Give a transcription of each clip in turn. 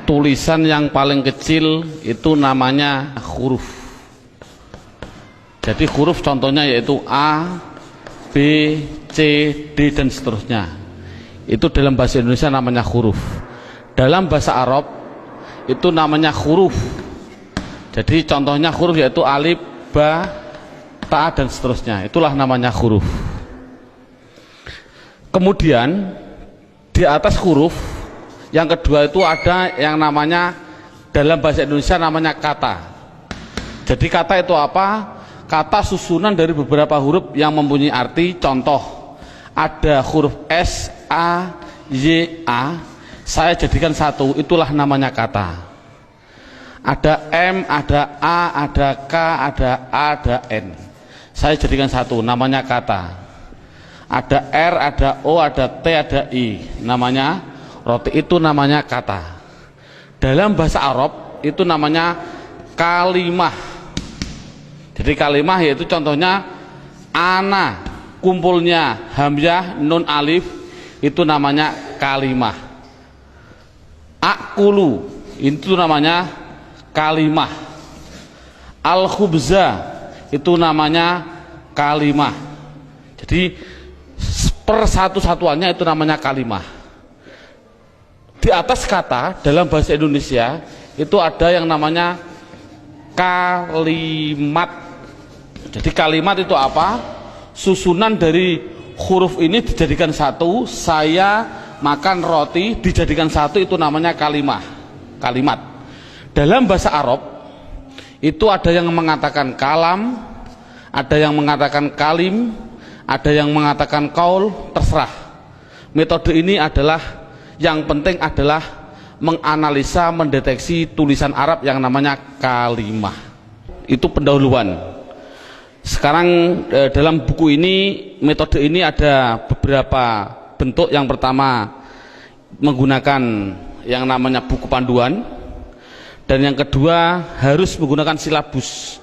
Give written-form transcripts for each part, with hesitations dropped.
tulisan yang paling kecil itu namanya huruf. Jadi huruf contohnya yaitu A, B, C, D dan seterusnya. Itu dalam bahasa Indonesia namanya huruf. Dalam bahasa Arab itu namanya huruf. Jadi contohnya huruf yaitu alif, ba, ta dan seterusnya. Itulah namanya huruf. Kemudian di atas huruf yang kedua itu ada yang namanya dalam bahasa Indonesia namanya kata. Jadi kata itu apa? Kata susunan dari beberapa huruf yang mempunyai arti. Contoh, ada huruf S, A, Y, A, saya jadikan satu, itulah namanya kata. Ada M, ada A, ada K, ada A, ada N, saya jadikan satu, namanya kata. Ada R, ada O, ada T, ada I, namanya roti, itu namanya kata. Dalam bahasa Arab itu namanya kalimah. Jadi kalimah yaitu contohnya ana, kumpulnya hamzah, nun, alif, itu namanya kalimah. Akulu, itu namanya kalimah. Al-khubza, itu namanya kalimah. Jadi persatu-satuannya itu namanya kalimah. Di atas kata dalam bahasa Indonesia itu ada yang namanya kalimat. Jadi kalimat itu apa? Susunan dari huruf ini dijadikan satu. Saya makan roti dijadikan satu, itu namanya kalimah. Kalimat. Dalam bahasa Arab itu ada yang mengatakan kalam, ada yang mengatakan kalim, ada yang mengatakan kaul, terserah. Metode ini adalah yang penting adalah menganalisa, mendeteksi tulisan Arab yang namanya kalimah. Itu pendahuluan. Sekarang dalam buku ini, metode ini ada beberapa bentuk. Yang pertama menggunakan yang namanya buku panduan, dan yang kedua harus menggunakan silabus,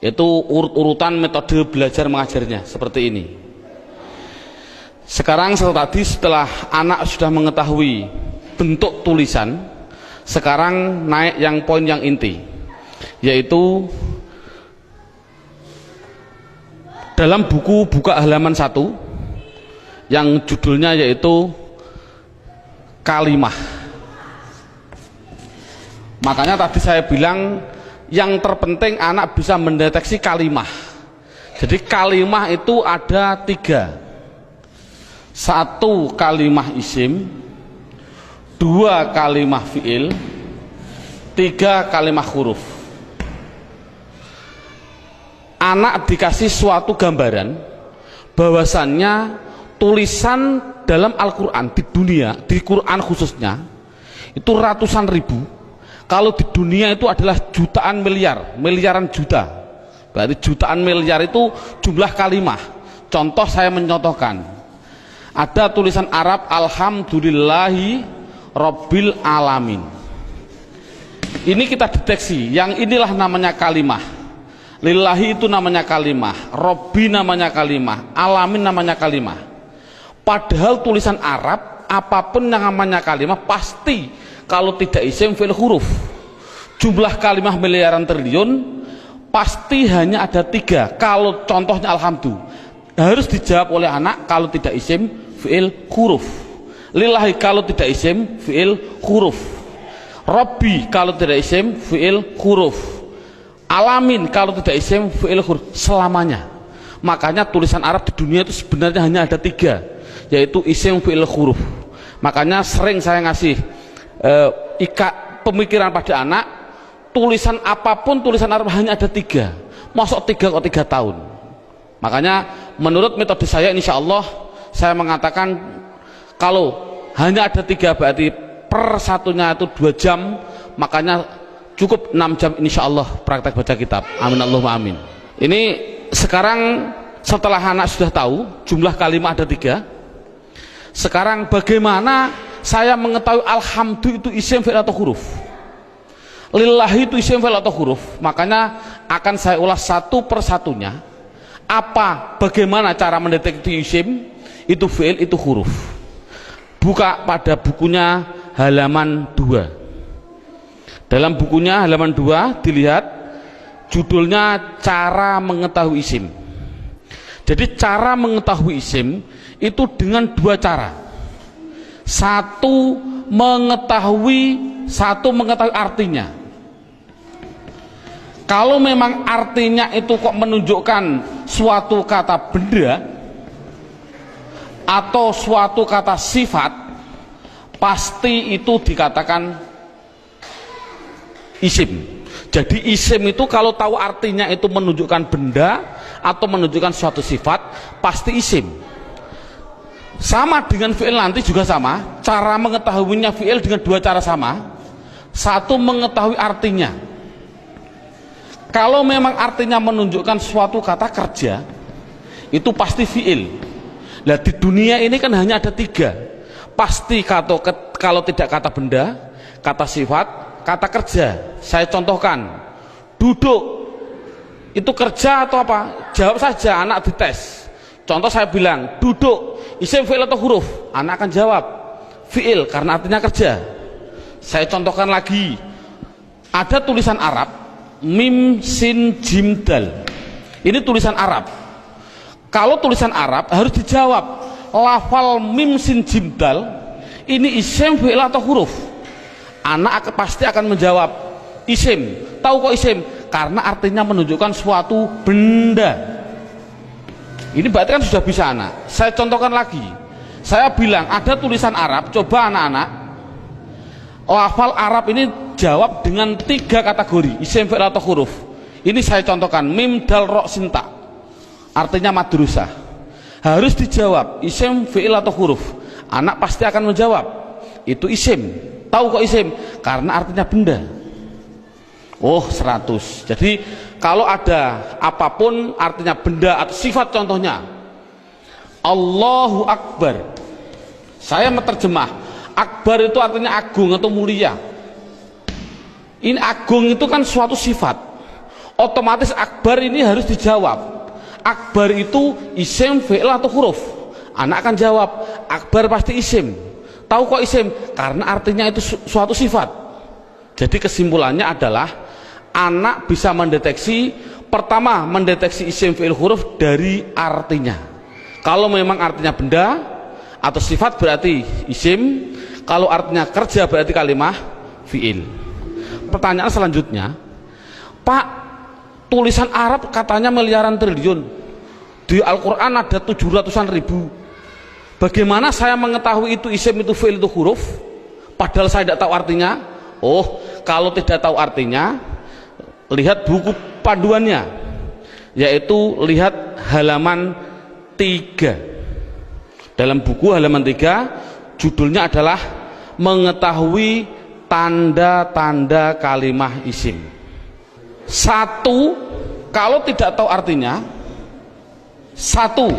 yaitu urut-urutan metode belajar mengajarnya seperti ini. Sekarang setelah anak sudah mengetahui bentuk tulisan, sekarang naik yang poin yang inti, yaitu dalam buku buka halaman 1 yang judulnya yaitu kalimah. Makanya tadi saya bilang yang terpenting anak bisa mendeteksi kalimah. Jadi kalimah itu ada 3. 1 kalimah isim, 2 kalimah fiil, 3 kalimah huruf. Anak dikasih suatu gambaran bahwasannya tulisan dalam Al-Quran di dunia, di Quran khususnya, itu ratusan ribu. Kalau di dunia itu adalah jutaan miliar, miliaran juta. Berarti jutaan miliar itu jumlah kalimah. Contoh, saya mencontohkan. Ada tulisan Arab alhamdulillahi rabbil alamin. Ini kita deteksi, yang inilah namanya kalimah. Lillahi itu namanya kalimah, Robbi namanya kalimah, alamin namanya kalimah. Padahal tulisan Arab apapun yang namanya kalimah pasti kalau tidak isim fi'il huruf. Jumlah kalimah miliaran triliun pasti hanya ada 3. Kalau contohnya alhamdulillah harus dijawab oleh anak kalau tidak isim fi'il huruf. Lillahi kalau tidak isim fi'il huruf. Robbi kalau tidak isim fi'il huruf. Alamin kalau tidak isim fi'il huruf. Selamanya. Makanya tulisan Arab di dunia itu sebenarnya hanya ada 3, yaitu isim fi'il huruf. Makanya sering saya ngasih pemikiran pada anak, tulisan apapun tulisan Arab hanya ada 3. Masuk 3 kok 3 tahun. Makanya menurut metode saya, insya Allah saya mengatakan kalau hanya ada 3 berarti per satunya itu 2 jam, makanya cukup 6 jam insya Allah praktek baca kitab. Amin Allahumma amin. Ini sekarang setelah anak sudah tahu jumlah kalimat ada 3, sekarang bagaimana saya mengetahui alhamdulillah itu isim fi'il atau huruf, lillahi itu isim fi'il atau huruf? Makanya akan saya ulas satu persatunya. Bagaimana cara mendeteksi isim itu fi'il itu huruf. Buka pada bukunya halaman 2. Dalam bukunya halaman 2 dilihat judulnya cara mengetahui isim. Jadi cara mengetahui isim itu dengan dua cara. Satu mengetahui artinya. Kalau memang artinya itu kok menunjukkan suatu kata benda atau suatu kata sifat, pasti itu dikatakan isim. Jadi isim itu kalau tahu artinya itu menunjukkan benda atau menunjukkan suatu sifat, pasti isim. Sama dengan fi'il nanti juga sama. Cara mengetahuinya fi'il dengan dua cara sama. Satu mengetahui artinya. Kalau memang artinya menunjukkan suatu kata kerja, itu pasti fi'il. Nah di dunia ini kan hanya ada tiga. Pasti kalau tidak kata benda, kata sifat, kata kerja. Saya contohkan, duduk itu kerja atau apa? Jawab saja, anak dites. Contoh saya bilang duduk, isim, fi'il atau huruf? Anak akan jawab fi'il karena artinya kerja. Saya contohkan lagi, ada tulisan Arab mim sin jim dal. Ini tulisan Arab. Kalau tulisan Arab harus dijawab lafal mim sin jim dal ini isim, fi'il atau huruf? Anak pasti akan menjawab isim. Tahu kok isim? Karena artinya menunjukkan suatu benda. Ini berarti kan sudah bisa anak. Saya contohkan lagi. Saya bilang ada tulisan Arab, coba anak-anak lafal Arab ini jawab dengan tiga kategori, isim, fi'il atau huruf. Ini saya contohkan, mim dal ro sinta, artinya madrusah. Harus dijawab isim, fi'il atau huruf. Anak pasti akan menjawab itu isim. Tahu kok isim? Karena artinya benda. Oh 100. Jadi kalau ada apapun artinya benda atau sifat, contohnya Allahu Akbar, saya menerjemah Akbar itu artinya agung atau mulia. Ini agung itu kan suatu sifat, otomatis Akbar ini harus dijawab. Akbar itu isim, fi'il atau huruf? Anak akan jawab Akbar pasti isim. Tahu kok isim? Karena artinya itu suatu sifat. Jadi kesimpulannya adalah anak bisa mendeteksi, pertama mendeteksi isim, fi'il, huruf dari artinya. Kalau memang artinya benda atau sifat berarti isim, kalau artinya kerja berarti kalimah fi'il. Pertanyaan selanjutnya, Pak, tulisan Arab katanya miliaran triliun, di Al-Quran ada 700-an ribu. Bagaimana saya mengetahui itu isim, itu fi'il, itu huruf, padahal saya tidak tahu artinya? Oh, kalau tidak tahu artinya, lihat buku panduannya, yaitu lihat halaman 3. Dalam buku halaman 3 judulnya adalah mengetahui tanda-tanda kalimah isim. Satu, kalau tidak tahu artinya, satu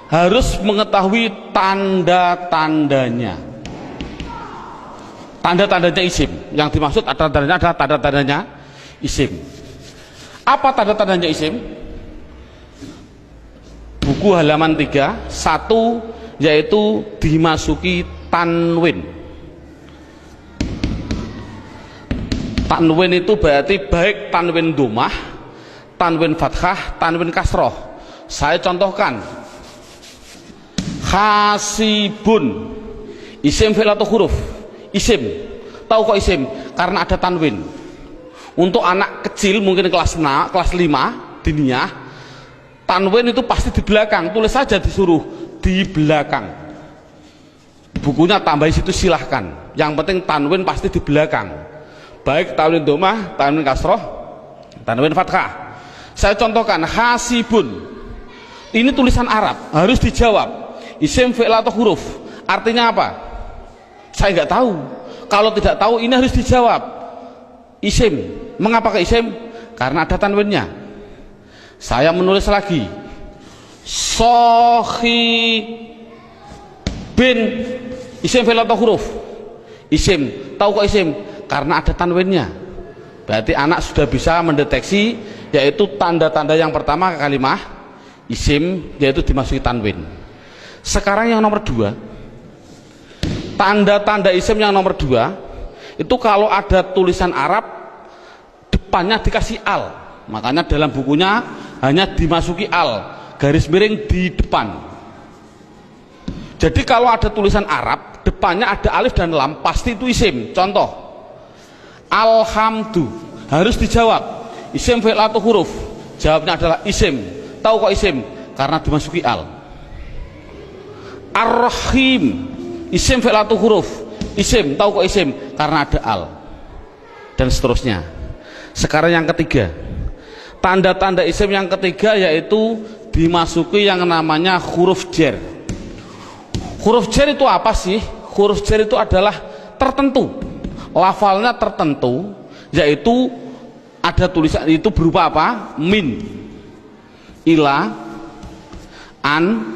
harus mengetahui tanda-tandanya. Tanda-tandanya isim. Yang dimaksud tanda-tandanya adalah tanda-tandanya isim. Apa tanda-tandanya isim? Buku halaman 3, satu yaitu dimasuki tanwin. Tanwin itu berarti baik tanwin domah, tanwin fathah, tanwin kasroh. Saya contohkan, hasibun, isim, fi'il atau huruf? Isim. Tahu kok isim? Karena ada tanwin. Untuk anak kecil mungkin kelas 5 diniyah, tanwin itu pasti di belakang. Tulis saja, disuruh di belakang. Bukunya tambah situ silahkan. Yang penting tanwin pasti di belakang. Baik tanwin domah, tanwin kasroh, tanwin fathah. Saya contohkan, hasibun. Ini tulisan Arab, harus dijawab isim, fi'il atau huruf? Artinya apa? Saya nggak tahu. Kalau tidak tahu ini harus dijawab isim. Mengapa ke isim? Karena ada tanwinnya. Saya menulis lagi, sohi bin, isim, fi'il atau huruf? Isim. Tahu kok isim? Karena ada tanwinnya. Berarti anak sudah bisa mendeteksi, yaitu tanda-tanda yang pertama kalimah isim, yaitu dimasuki tanwin. Sekarang yang nomor 2, tanda-tanda isim yang nomor 2, itu kalau ada tulisan Arab depannya dikasih al, makanya dalam bukunya hanya dimasuki al, garis miring di depan. Jadi kalau ada tulisan Arab depannya ada alif dan lam, pasti itu isim. Contoh, alhamdu, harus dijawab isim fi'il atau huruf. Jawabnya adalah isim. Tahu kok isim? Karena dimasuki al. Ar-Rahim, isim fi'il atau huruf. Isim. Tahu kok isim? Karena ada al. Dan seterusnya. Sekarang yang ketiga, tanda-tanda isim yang ketiga yaitu dimasuki yang namanya huruf jar. Huruf jar itu apa sih? Huruf jar itu adalah tertentu, lafalnya tertentu, yaitu ada tulisan itu berupa apa? Min, ila, an,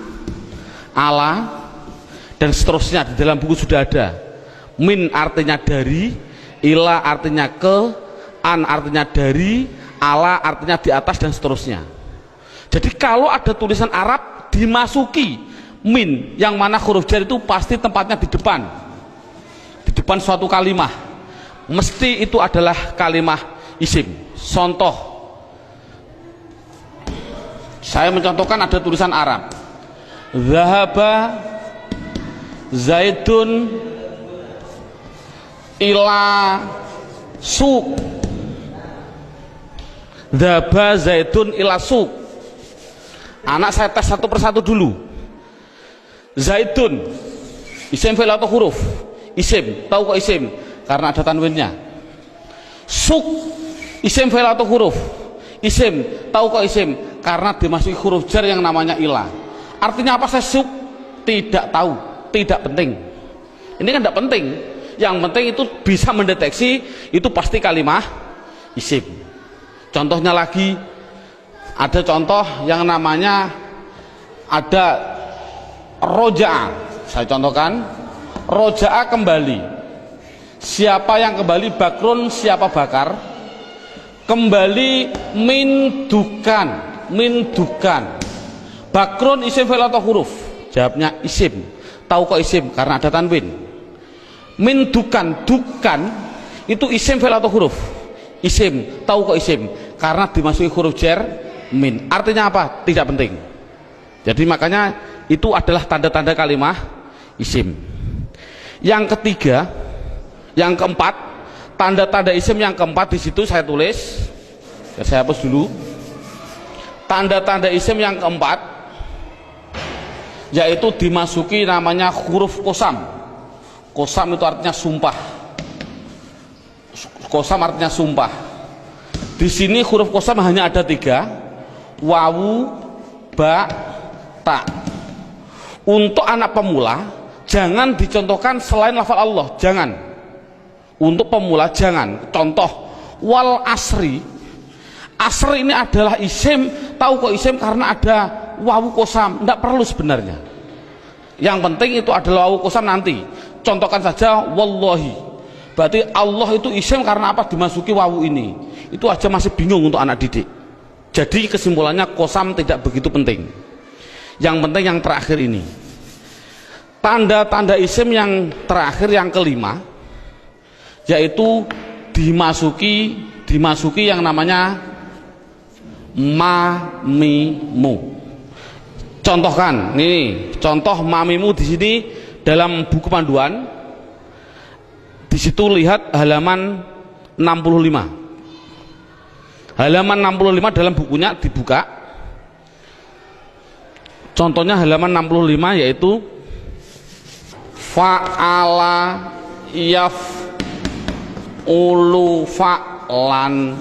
ala, dan seterusnya. Di dalam buku sudah ada. Min artinya dari, ila artinya ke, an artinya dari, ala artinya di atas, dan seterusnya. Jadi kalau ada tulisan Arab dimasuki min, yang mana huruf jar itu pasti tempatnya di depan suatu kalimah, mesti itu adalah kalimah isim. Contoh, saya mencontohkan ada tulisan Arab, zahaba zaidun ila suq, zahaba zaidun ila suq. Anak saya tes satu persatu dulu. Zaidun isim fi'il atau huruf? Isim. Tahu kok isim? Karena ada tanwinnya. Suq isim fi'il atau huruf? Isim. Tahu kok isim? Karena dimasuki huruf jar yang namanya ila. Artinya apa saya suq? Tidak tahu, tidak penting. Ini kan tidak penting. Yang penting itu bisa mendeteksi itu pasti kalimah isim. Contohnya lagi, ada contoh yang namanya ada roja'a. Saya contohkan, roja'a kembali. Siapa yang kembali? Bakrun, siapa Bakar? Kembali min dukan, min dukan. Bakrun isim fi'il atau huruf? Jawabnya isim. Tahu kok isim? Karena ada tanwin. Min dukan, dukan itu isim fi'il atau huruf? Isim. Tahu kok isim? Karena dimasuki huruf jar min. Artinya apa? Tidak penting. Jadi makanya itu adalah tanda-tanda kalimah isim. Yang ketiga, yang keempat, tanda-tanda isim yang keempat di situ saya tulis. Ya, saya hapus dulu. Tanda-tanda isim yang keempat yaitu dimasuki namanya huruf kosam. Kosam itu artinya sumpah. Kosam artinya sumpah. Di sini huruf kosam hanya ada 3, wawu, ba, ta. Untuk anak pemula jangan dicontohkan selain lafal Allah, jangan. Untuk pemula jangan. Contoh, wal asri. Asri ini adalah isim. Tahu kok isim? Karena ada wawu kosam. Tidak perlu sebenarnya. Yang penting itu adalah wawu kosam nanti. Contohkan saja wallahi. Berarti Allah itu isim karena apa? Dimasuki wawu ini. Itu aja masih bingung untuk anak didik. Jadi kesimpulannya kosam tidak begitu penting. Yang penting yang terakhir ini. Tanda-tanda isim yang terakhir yang kelima yaitu dimasuki yang namanya mamimu. Contohkan, nih contoh mamimu di sini dalam buku panduan. Di situ lihat halaman 65. Halaman 65 dalam bukunya dibuka. Contohnya halaman 65 yaitu fa'ala yaf'ulu fa'lan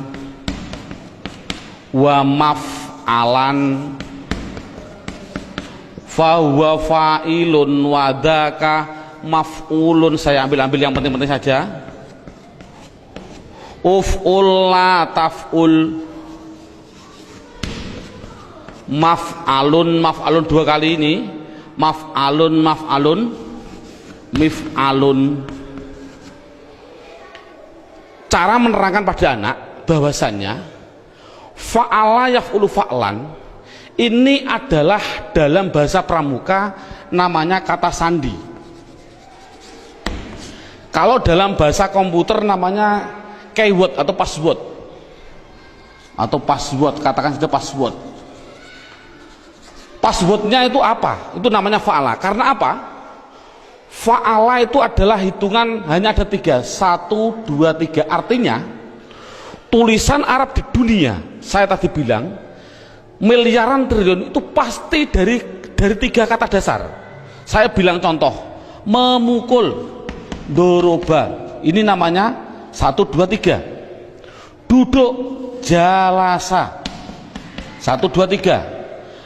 wa maf'alan fahuwa fa'ilun wa dzaka maf'ulun. Saya ambil yang penting-penting saja. Uf'ul la taf'ul, maf'alun 2 kali ini, maf'alun mif'alun. Cara menerangkan pada anak bahwasannya fa'ala yaf'ulu fa'lan ini adalah dalam bahasa pramuka namanya kata sandi. Kalau dalam bahasa komputer namanya keyword atau password. Atau password, katakan saja password. Passwordnya itu apa? Itu namanya fa'ala. Karena apa? Fa'ala itu adalah hitungan hanya ada 3. 1, 2, 3. Artinya tulisan Arab di dunia, saya tadi bilang miliaran triliun itu pasti dari 3 kata dasar. Saya bilang contoh, memukul, doroba, ini namanya 1, 2, 3. Duduk, jalasa, 1, 2, 3.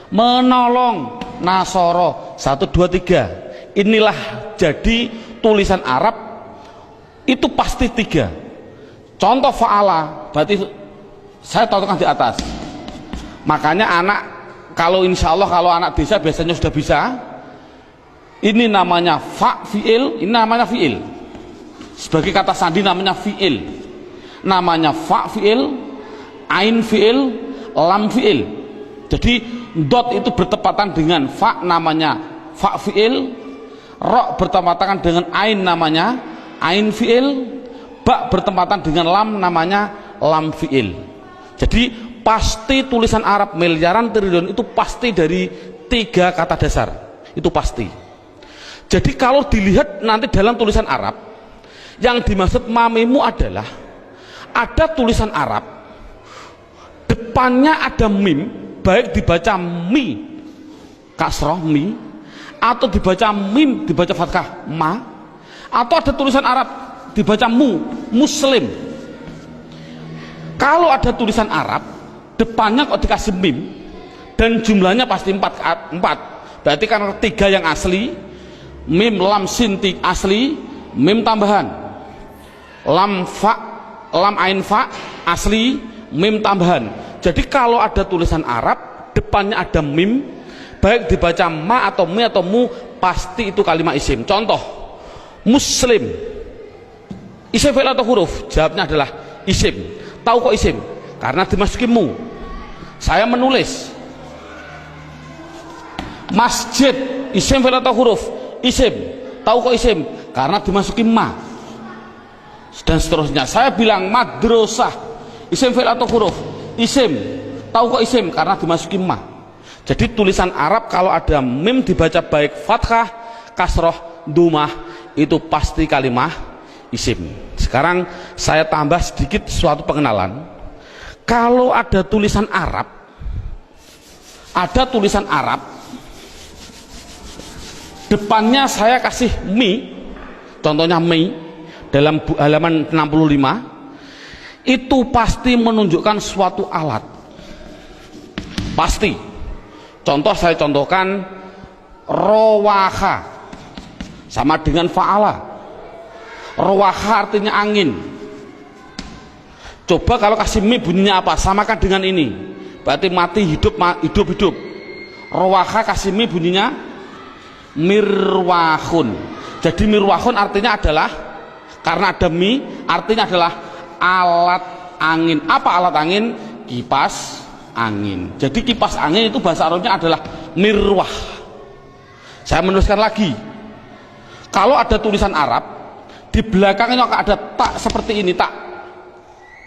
Menolong, nasoro, 1, 2, 3. Inilah jadi tulisan Arab itu pasti 3. Contoh fa'ala, berarti saya contohkan di atas. Makanya anak, kalau insya Allah kalau anak desa biasanya sudah bisa. Ini namanya fa fi'il, ini namanya fi'il. Sebagai kata sandi namanya fi'il. Namanya fa fi'il, ain fi'il, lam fi'il. Jadi dot itu bertepatan dengan fa, namanya fa fi'il. Ro bertepatan dengan ain, namanya ain fi'il. Ba bertepatan dengan lam, namanya lam fi'il. Jadi pasti tulisan Arab miliaran triliun itu pasti dari 3 kata dasar. Itu pasti. Jadi kalau dilihat nanti dalam tulisan Arab, yang dimaksud mamimu adalah ada tulisan Arab, depannya ada mim, baik dibaca mi kasroh mi, atau dibaca mim dibaca fathah ma, atau ada tulisan Arab dibaca mu, muslim. Kalau ada tulisan Arab depannya kok dikasih mim dan jumlahnya pasti 4, berarti karena 3 yang asli, mim lam sin asli, mim tambahan, lam fa lam ain fa asli, mim tambahan. Jadi kalau ada tulisan Arab depannya ada mim, baik dibaca ma atau mi atau mu, pasti itu kalimat isim. Contoh, muslim, isim fi'il atau huruf? Jawabnya adalah isim. Tahu kok isim? Karena dimasuki mu. Saya menulis masjid, isim fi'il atau huruf? Isim. Tahu kok isim? Karena dimasuki ma. Dan seterusnya. Saya bilang madrasah, isim fi'il atau huruf? Isim. Tahu kok isim? Karena dimasuki ma. Jadi tulisan Arab kalau ada mim dibaca baik fathah, kasroh, dumah, itu pasti kalimat isim. Sekarang saya tambah sedikit suatu pengenalan. Kalau ada tulisan Arab, depannya saya kasih mi, contohnya mi dalam halaman 65, itu pasti menunjukkan suatu alat, pasti. Contoh saya contohkan, rowaha sama dengan fa'ala. Rowaha artinya angin. Coba kalau kasih mi bunyinya apa? Samakan dengan ini, berarti mati hidup, hidup. Rowaha kasih mi bunyinya mirwahun. Jadi mirwahun artinya adalah, karena ada mi, artinya adalah alat angin. Apa alat angin? Kipas angin. Jadi kipas angin itu bahasa Arabnya adalah mirwah. Saya menuliskan lagi, kalau ada tulisan Arab di belakangnya ada tak seperti ini, tak,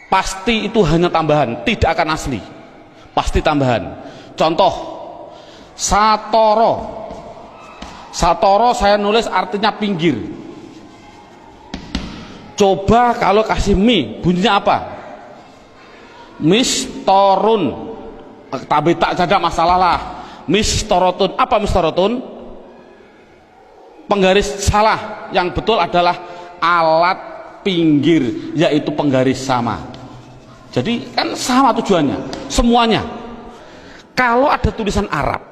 pasti itu hanya tambahan, tidak akan asli, pasti tambahan. Contoh, satoro. Satoro saya nulis artinya pinggir. Coba kalau kasih mi bunyinya apa? Mistorun. Tapi tak ada masalah lah. Mistorotun. Apa mistorotun? Penggaris salah. Yang betul adalah alat pinggir, yaitu penggaris sama. Jadi kan sama tujuannya, semuanya. Kalau ada tulisan Arab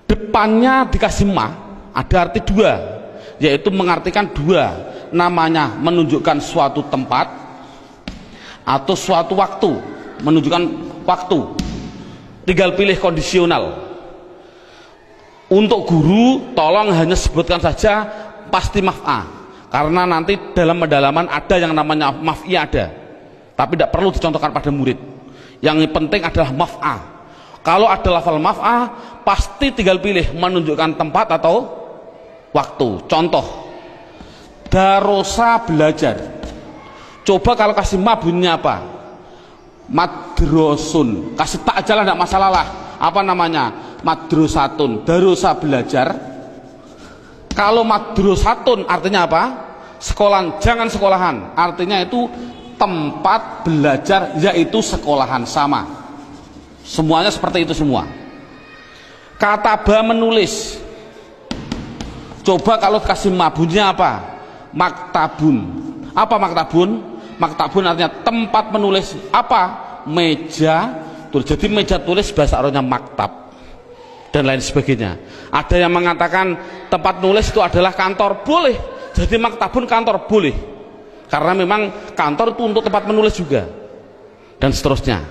depannya dikasih ma, ada arti 2, yaitu mengartikan 2, namanya menunjukkan suatu tempat atau suatu waktu, menunjukkan waktu. Tinggal pilih kondisional. Untuk guru tolong hanya sebutkan saja pasti maf'a, karena nanti dalam pendalaman ada yang namanya maf'i ada, tapi tidak perlu dicontohkan pada murid. Yang penting adalah maf'a. Kalau ada lafal maf'a, pasti tinggal pilih menunjukkan tempat atau waktu. Contoh, Darosa belajar. Coba kalau kasih ma bunyinya apa? Madrosun. Kasih tak aja lah, tidak masalah lah. Apa namanya? Madrosatun. Darosa belajar. Kalau madrosatun artinya apa? Sekolahan, jangan sekolahan. Artinya itu tempat belajar, yaitu sekolahan, sama. Semuanya seperti itu semua. Kataba menulis. Coba kalau kasih ma bunyinya apa? Maktabun. Apa maktabun? Maktabun artinya tempat menulis. Apa? Meja tulis. Jadi meja tulis bahasa Arabnya maktab dan lain sebagainya. Ada yang mengatakan tempat nulis itu adalah kantor, boleh. Jadi maktabun kantor, boleh, karena memang kantor itu untuk tempat menulis juga, dan seterusnya.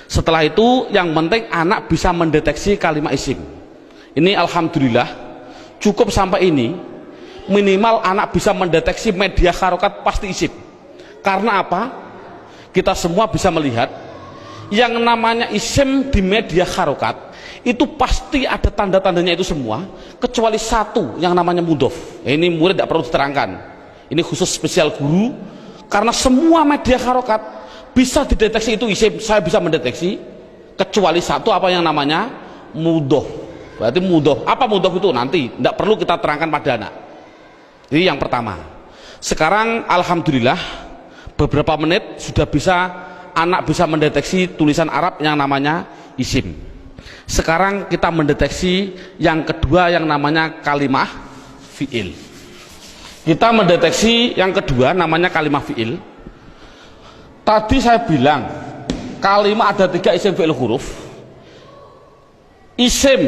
Setelah itu yang penting anak bisa mendeteksi kalimat isim. Ini alhamdulillah cukup sampai ini. Minimal anak bisa mendeteksi media harokat pasti isim. Karena apa? Kita semua bisa melihat yang namanya isim di media harokat itu pasti ada tanda-tandanya itu semua, kecuali satu yang namanya mudhof. Ini murid tidak perlu diterangkan, ini khusus spesial guru, karena semua media harokat bisa dideteksi itu isim. Saya bisa mendeteksi kecuali satu, apa yang namanya mudhof. Berarti mudhof. Apa mudhof itu? Nanti tidak perlu kita terangkan pada anak. Ini yang pertama. Sekarang alhamdulillah beberapa menit sudah bisa anak bisa mendeteksi tulisan Arab yang namanya isim. Sekarang kita mendeteksi yang kedua yang namanya kalimah fi'il. Kita mendeteksi yang kedua namanya kalimah fi'il. Tadi saya bilang kalimah ada 3 isim fi'il huruf. Isim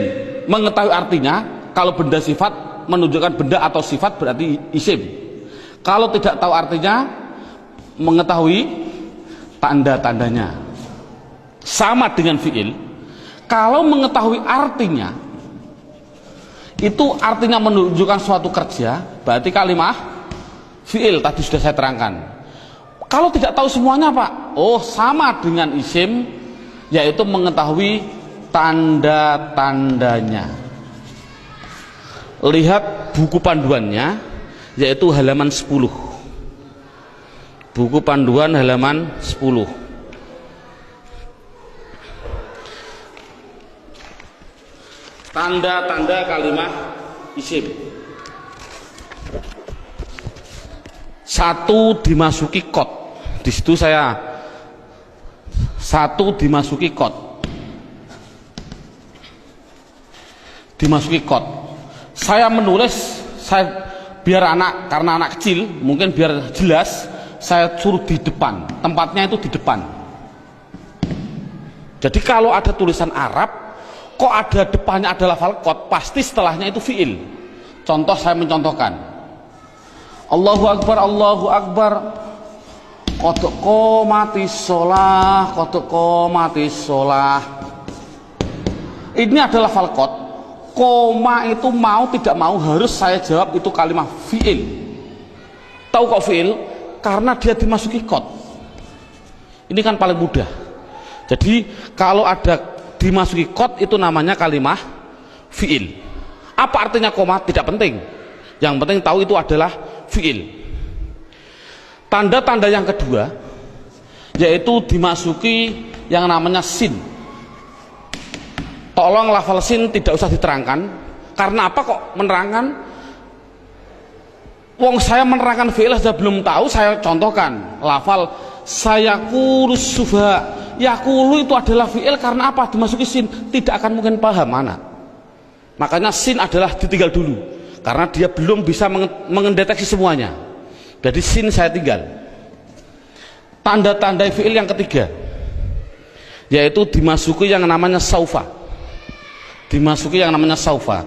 mengetahui artinya, kalau benda sifat menunjukkan benda atau sifat berarti isim. Kalau tidak tahu artinya, mengetahui tanda-tandanya. Sama dengan fi'il. Kalau mengetahui artinya, itu artinya menunjukkan suatu kerja, berarti kalimah fi'il. Tadi sudah saya terangkan. Kalau tidak tahu semuanya Pak, oh sama dengan isim, yaitu mengetahui tanda-tandanya. Lihat buku panduannya, yaitu halaman 10. Buku panduan halaman 10. Tanda-tanda kalimat isim. 1 dimasuki kot. Di situ saya 1 dimasuki kot. Dimasuki kot. Saya menulis, biar anak, karena anak kecil mungkin biar jelas, saya suruh di depan, tempatnya itu di depan. Jadi kalau ada tulisan Arab kok ada depannya ada lafal kot, pasti setelahnya itu fi'il. Contoh, saya mencontohkan, Allahu Akbar, Allahu Akbar, qad qomatis sholah, qad qomatis sholah. Ini adalah lafal kot. Koma itu mau tidak mau harus saya jawab itu kalimat fi'il. Tahu kok fi'il? Karena dia dimasuki kot. Ini kan paling mudah. Jadi kalau ada dimasuki kot itu namanya kalimat fi'il. Apa artinya koma? Tidak penting. Yang penting tahu itu adalah fi'il. Tanda-tanda yang kedua yaitu dimasuki yang namanya sin. Tolong lafal sin tidak usah diterangkan. Karena apa kok menerangkan? Wong saya menerangkan fi'il saja belum tahu, saya contohkan lafal sayaqulu sufa. Yaqulu itu adalah fi'il karena apa? Dimasuki sin, tidak akan mungkin paham anak. Makanya sin adalah ditinggal dulu karena dia belum bisa mendeteksi semuanya. Jadi sin saya tinggal. Tanda-tanda fi'il yang ketiga yaitu dimasuki yang namanya saufa. Dimasuki yang namanya saufa.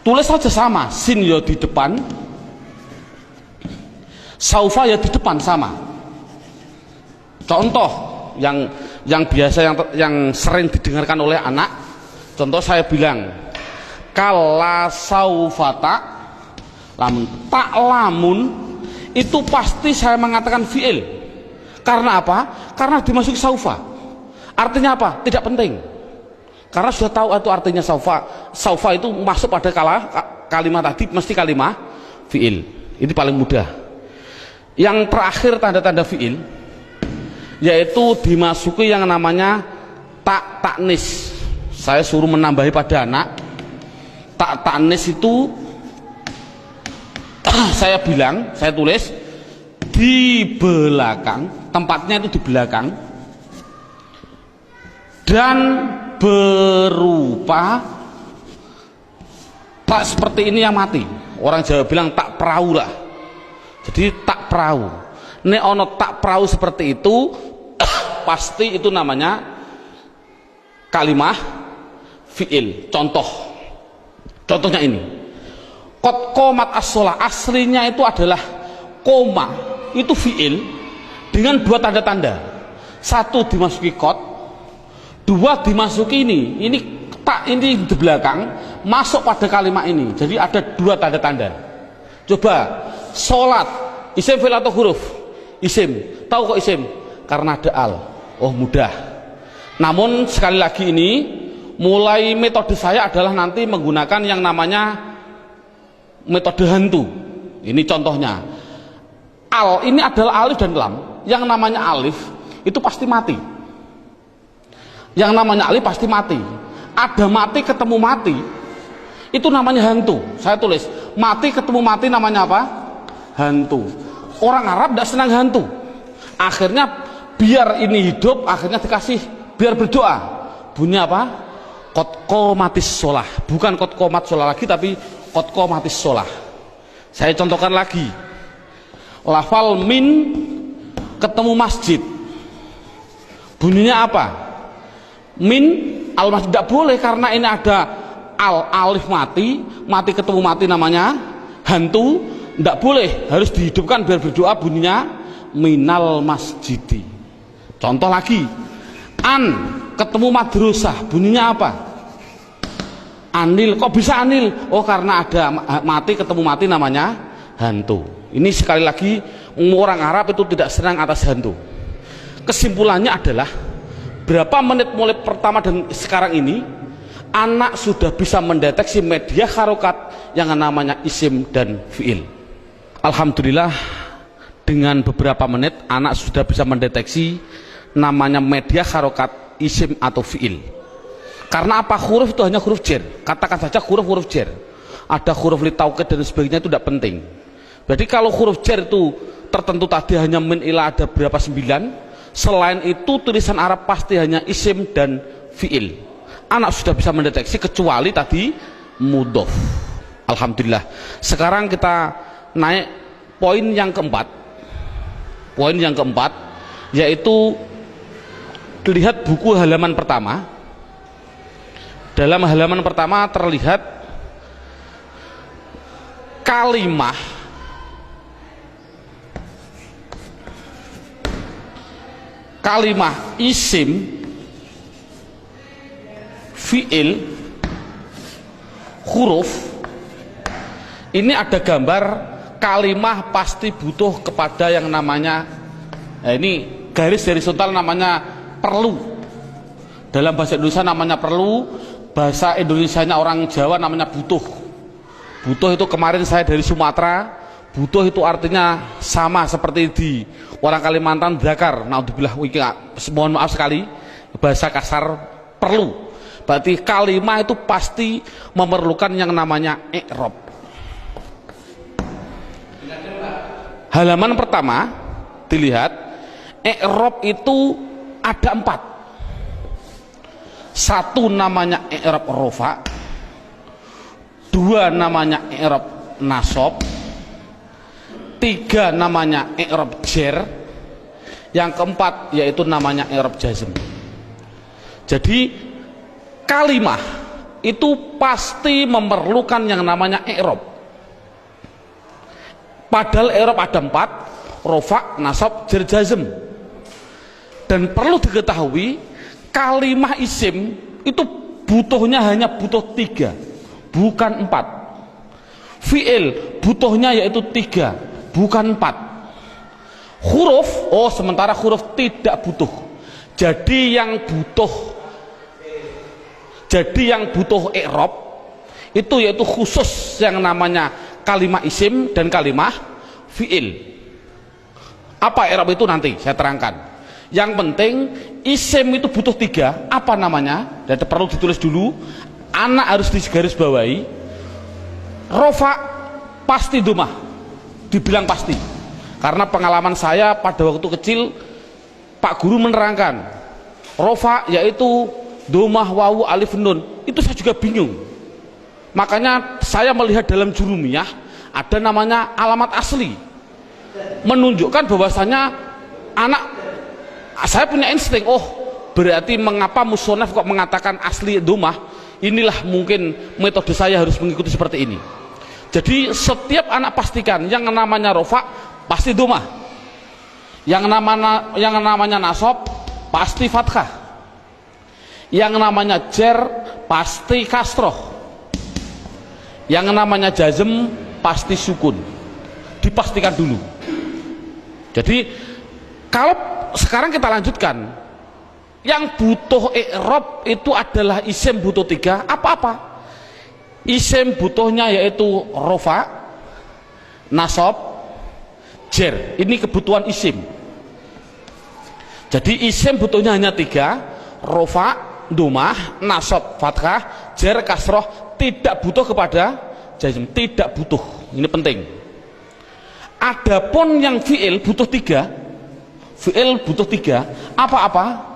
Tulis saja sama, sin ya di depan, saufa ya di depan sama. Contoh yang biasa yang sering didengarkan oleh anak, contoh saya bilang kala saufata, lamun tak lamun, itu pasti saya mengatakan fi'il. Karena apa? Karena dimasuki saufa. Artinya apa? Tidak penting. Karena sudah tahu itu artinya saufa. Saufa itu masuk pada kalimat tadi mesti kalimat fi'il. Ini paling mudah. Yang terakhir tanda-tanda fiil yaitu dimasuki yang namanya taknis. Saya suruh menambahi pada anak. Taknis itu saya bilang, saya tulis di belakang, tempatnya itu di belakang, dan berupa tak seperti ini yang mati. Orang Jawa bilang tak perahu lah. Jadi tak perahu. Nek ono tak perahu seperti itu pasti itu namanya kalimah fiil. Contohnya ini. Qad qomat as-shalah, aslinya itu adalah koma, itu fiil dengan dua tanda-tanda. Satu dimasuki qad, dua dimasuki ini tak, ini di belakang masuk pada kalimat ini. Jadi ada dua tanda-tanda. Coba sholat, isim fi'il atau huruf? Isim. Tahu kok isim? Karena ada al. Oh mudah. Namun sekali lagi ini mulai metode saya adalah nanti menggunakan yang namanya metode hantu. Ini contohnya. Al ini adalah alif dan lam. Yang namanya alif itu pasti mati. Yang namanya alif pasti mati. Ada mati ketemu mati, itu namanya hantu. Saya tulis mati ketemu mati namanya apa? Hantu. Orang Arab tidak senang hantu. Akhirnya biar ini hidup, akhirnya dikasih biar berdoa. Bunyi apa? Qad qomatis shalah. Bukan qad qomat shalah lagi, tapi qad qomatis shalah. Saya contohkan lagi. Lafal min ketemu masjid. Bunyinya apa? Min al-masjid. Tidak boleh karena ini ada alif mati ketemu mati namanya hantu. Tidak boleh, harus dihidupkan biar berdoa, bunyinya minal masjidi. Contoh lagi, an ketemu madrasah, bunyinya apa? Anil. Kok bisa anil? Oh karena ada mati ketemu mati namanya hantu. Ini sekali lagi orang Arab itu tidak senang atas hantu. Kesimpulannya adalah berapa menit mulai pertama dan sekarang ini anak sudah bisa mendeteksi media harokat yang namanya isim dan fiil. Alhamdulillah dengan beberapa menit anak sudah bisa mendeteksi namanya media harokat isim atau fiil. Karena apa? Huruf itu hanya huruf jar. Katakan saja huruf jar. Ada huruf li taukid dan sebagainya, itu tidak penting. Jadi kalau huruf jar itu tertentu tadi hanya min ila ada berapa 9, selain itu tulisan Arab pasti hanya isim dan fiil. Anak sudah bisa mendeteksi kecuali tadi mudhof. Alhamdulillah. Sekarang kita naik poin yang keempat. Poin yang keempat yaitu lihat buku halaman pertama. Dalam halaman pertama terlihat kalimah isim, fiil, huruf. Ini ada gambar kalimah pasti butuh kepada yang namanya ini garis horizontal namanya perlu. Dalam bahasa Indonesia namanya perlu, bahasa Indonesianya orang Jawa namanya butuh. Butuh itu kemarin saya dari Sumatera, butuh itu artinya sama seperti di orang Kalimantan zakar. Naudzubillah, mohon maaf sekali bahasa kasar perlu. Berarti kalimah itu pasti memerlukan yang namanya i'rab. Halaman pertama dilihat, i'rab itu ada 4. Satu namanya i'rab rofa, 2 namanya i'rab nasab, 3 namanya i'rab jar, yang keempat yaitu namanya i'rab jazm. Jadi kalimah itu pasti memerlukan yang namanya i'rab. Padahal i'rab ada 4, rofa, nasab, jar, jazm. Dan perlu diketahui kalimah isim itu butuhnya hanya butuh 3, bukan 4. Fiil butuhnya yaitu 3, bukan 4. Huruf, sementara huruf tidak butuh. Jadi yang butuh i'rab itu yaitu khusus yang namanya kalimah isim dan kalimah fi'il. Apa i'rab itu nanti saya terangkan. Yang penting isim itu butuh 3. Apa namanya? Dan perlu ditulis dulu. Anak harus digaris bawahi. Rofa pasti domah, dibilang pasti. Karena pengalaman saya pada waktu kecil, Pak Guru menerangkan rofa yaitu domah, wawu, alif, nun. Itu saya juga bingung. Makanya saya melihat dalam jurumiyah ada namanya alamat asli, menunjukkan bahwasanya anak, saya punya insting, oh berarti mengapa musonaf kok mengatakan asli domah, inilah mungkin metode saya harus mengikuti seperti ini. Jadi setiap anak pastikan yang namanya rofa pasti domah, yang namanya nasab pasti fathah, yang namanya jer pasti kasroh, yang namanya jazm pasti sukun. Dipastikan dulu. Jadi kalau sekarang kita lanjutkan, yang butuh i'rab itu adalah isim butuh 3. Apa-apa? Isim butuhnya yaitu rofa, nasab, jer. Ini kebutuhan isim. Jadi isim butuhnya hanya 3: rofa, domah, nasab, fathah, jer, kasroh. Tidak butuh kepada jazm, tidak butuh. Ini penting. Adapun yang fi'il butuh 3. Fi'il butuh 3. Apa-apa?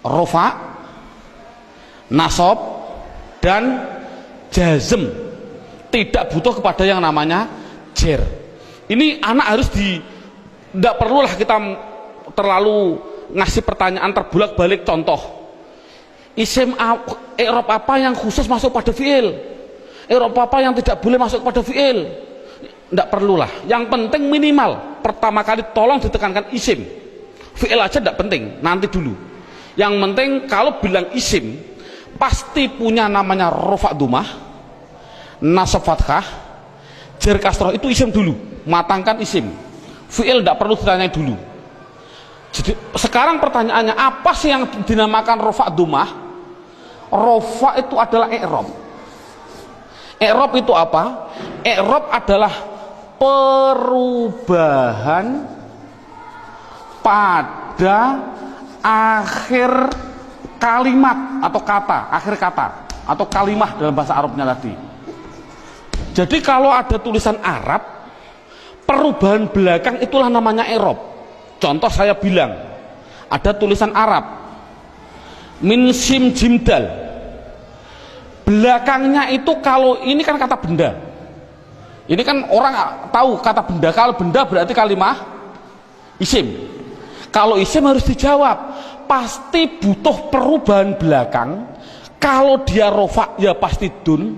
Rofa, nasab, dan jazm. Tidak butuh kepada yang namanya jer. Ini anak harus tidak perlulah kita terlalu ngasih pertanyaan terbolak-balik. Contoh, isim i'rab apa yang khusus masuk pada fi'il, i'rab apa yang tidak boleh masuk pada fi'il, tidak perlulah. Yang penting minimal pertama kali tolong ditekankan isim. Fi'il aja tidak penting, nanti dulu. Yang penting kalau bilang isim pasti punya namanya rofa domah, nasab fathah, jer kasroh. Itu isim dulu, matangkan isim. Fi'il tidak perlu ditanya dulu. Jadi sekarang pertanyaannya, apa sih yang dinamakan rofa domah? Rofa itu adalah i'rab. I'rab itu apa? I'rab adalah perubahan pada akhir kalimat atau kata, akhir kata atau kalimah dalam bahasa Arabnya tadi. Jadi kalau ada tulisan Arab, perubahan belakang itulah namanya i'rab. Contoh saya bilang, ada tulisan Arab min sim jim dal, belakangnya itu, kalau ini kan kata benda, ini kan orang tahu kata benda. Kalau benda berarti kalimah isim. Kalau isim harus dijawab, pasti butuh perubahan belakang. Kalau dia rofa ya pasti dun.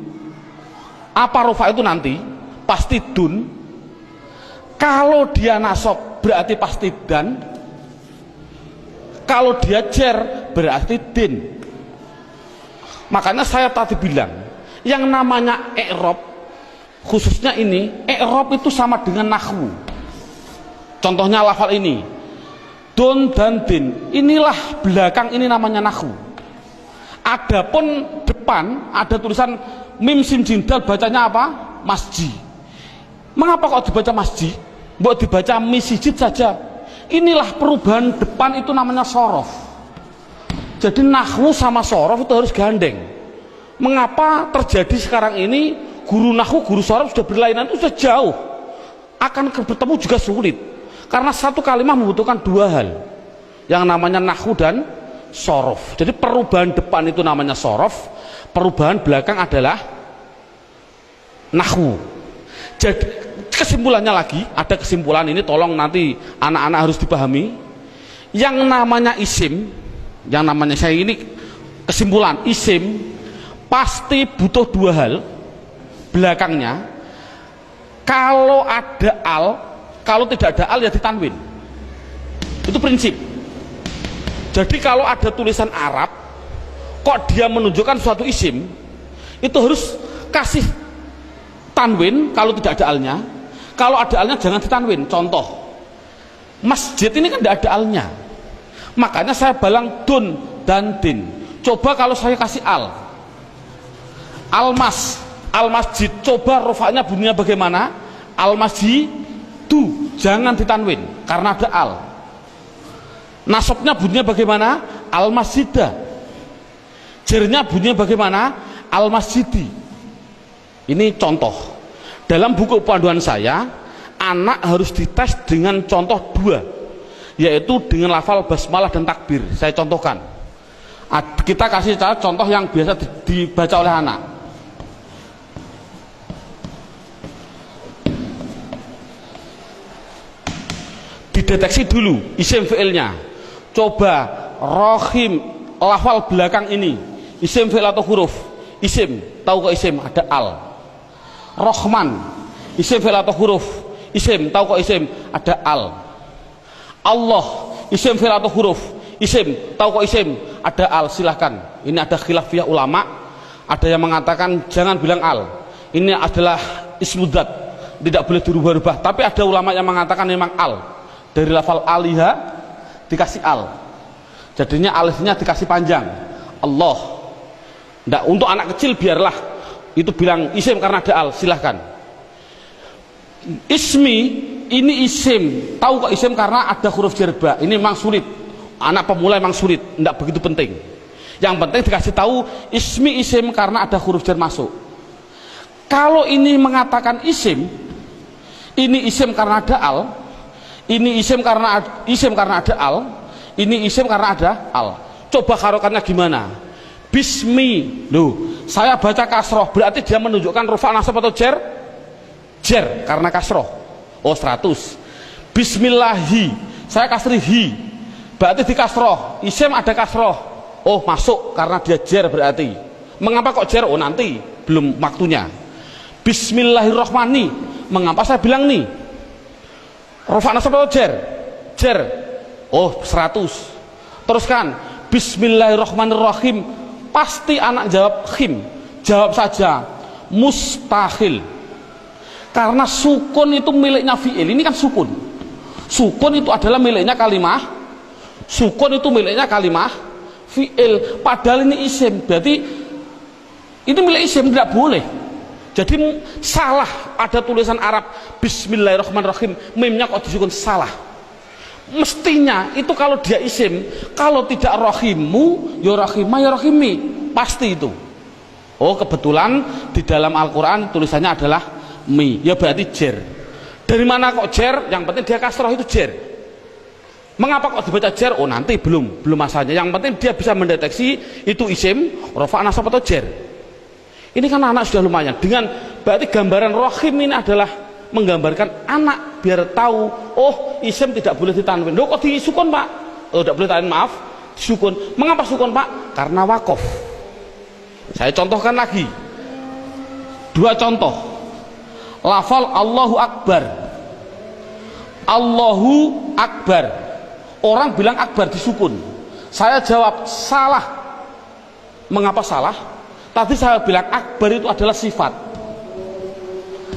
Apa rofa itu nanti? Pasti dun. Kalau dia nasab berarti pasti dan. Kalau dia jer berarti din. Makanya saya tadi bilang, yang namanya i'rab, khususnya ini, i'rab itu sama dengan nahwu. Contohnya lafal ini, don dan din. Inilah belakang, ini namanya nahwu. Adapun depan ada tulisan mim sim jim dal, bacanya apa? Masjid. Mengapa kok dibaca masjid? Mbok dibaca misjid saja. Inilah perubahan depan, itu namanya sorof. Jadi nahwu sama sorof itu harus gandeng. Mengapa terjadi sekarang ini guru nahwu, guru sorof sudah berlainan, itu sudah jauh, akan bertemu juga sulit. Karena satu kalimat membutuhkan 2 hal, yang namanya nahwu dan sorof. Jadi perubahan depan itu namanya sorof, perubahan belakang adalah nahwu. Jadi kesimpulannya lagi, ada kesimpulan ini, tolong nanti anak-anak harus dipahami. Yang namanya isim, yang namanya, saya ini kesimpulan, isim pasti butuh 2 hal belakangnya. Kalau ada al, kalau tidak ada al ya ditanwin. Itu prinsip. Jadi kalau ada tulisan Arab kok dia menunjukkan suatu isim, itu harus kasih tanwin kalau tidak ada alnya. Kalau ada alnya jangan ditanwin. Contoh, masjid ini kan tidak ada alnya, makanya saya balang dun dan din. Coba kalau saya kasih al, almas, Al masjid, coba rofaknya bunyinya bagaimana? Al masjidu, jangan ditanwin karena ada al. Nasabnya bunyinya bagaimana? Al masjidah. Jernya bunyinya bagaimana? Al masjidi. Ini contoh. Dalam buku panduan saya, anak harus dites dengan contoh dua, yaitu dengan lafal basmalah dan takbir. Saya contohkan. Kita kasih contoh yang biasa dibaca oleh anak. Dideteksi dulu isim fi'ilnya. Coba rohim, lafal belakang ini isim fi'il atau huruf? Isim. Tahu kok isim? Ada al. Rohman, isim fi'il atau huruf? Isim. Tahu kok isim? Ada al. Allah, isim fi'il atau huruf? Isim. Tahu kok isim? Ada al. Silahkan. Ini ada khilafiyah ulama. Ada yang mengatakan jangan bilang al. Ini adalah ismudzat, tidak boleh dirubah-rubah. Tapi ada ulama yang mengatakan memang al. Dari lafal aliha dikasih al, jadinya alifnya dikasih panjang. Allah. Nggak, untuk anak kecil biarlah itu bilang isim karena ada al, silahkan. Ismi, ini isim. Tahu kok isim? Karena ada huruf jerba. Ini memang sulit, anak pemula memang sulit, nggak begitu penting. Yang penting dikasih tahu ismi isim karena ada huruf jar masuk. Kalau ini mengatakan isim, ini isim karena ada al, ini isim karena ada al, ini isim karena ada al. Coba harokannya gimana? Bismi, loh, saya baca kasroh, berarti dia menunjukkan rufa nasab atau jer? Jer, karena kasroh. Oh 100. Bismillahi, saya kasri hi, berarti di kasroh, isim ada kasroh. Oh masuk karena dia jer berarti. Mengapa kok jer? Oh nanti, belum waktunya. Bismillahirrohmani, mengapa saya bilang nih? Rufa nasab atau jer? Jer. Oh 100. Teruskan Bismillahirrahmanirrahim, pasti anak jawab khim. Jawab saja mustahil, karena sukun itu miliknya fi'il. Ini kan sukun. Sukun itu adalah miliknya kalimah. Sukun itu miliknya kalimah fi'il. Padahal ini isim, berarti ini milik isim, tidak boleh. Jadi salah, ada tulisan Arab Bismillahirrahmanirrahim, mimnya kok disukun, salah. Mestinya itu kalau dia isim, kalau tidak rahimu ya rahimah ya rahimi, pasti itu. Oh kebetulan di dalam Al-Quran tulisannya adalah mi, ya berarti jer. Dari mana kok jer? Yang penting dia kasroh, itu jer. Mengapa kok dibaca jer? Oh nanti belum masanya. Yang penting dia bisa mendeteksi itu isim, rafa nasab atau jer. Ini kan anak sudah lumayan. Dengan berarti gambaran rohim ini adalah menggambarkan anak biar tahu, oh isim tidak boleh ditanwin. Loh kok disukun pak? Oh tidak boleh tanwin, maaf, disukun. Mengapa sukun pak? Karena wakof. Saya contohkan lagi. Dua contoh. Lafal Allahu Akbar. Allahu Akbar. Orang bilang akbar disukun. Saya jawab salah. Mengapa salah? Tadi saya bilang akbar itu adalah sifat.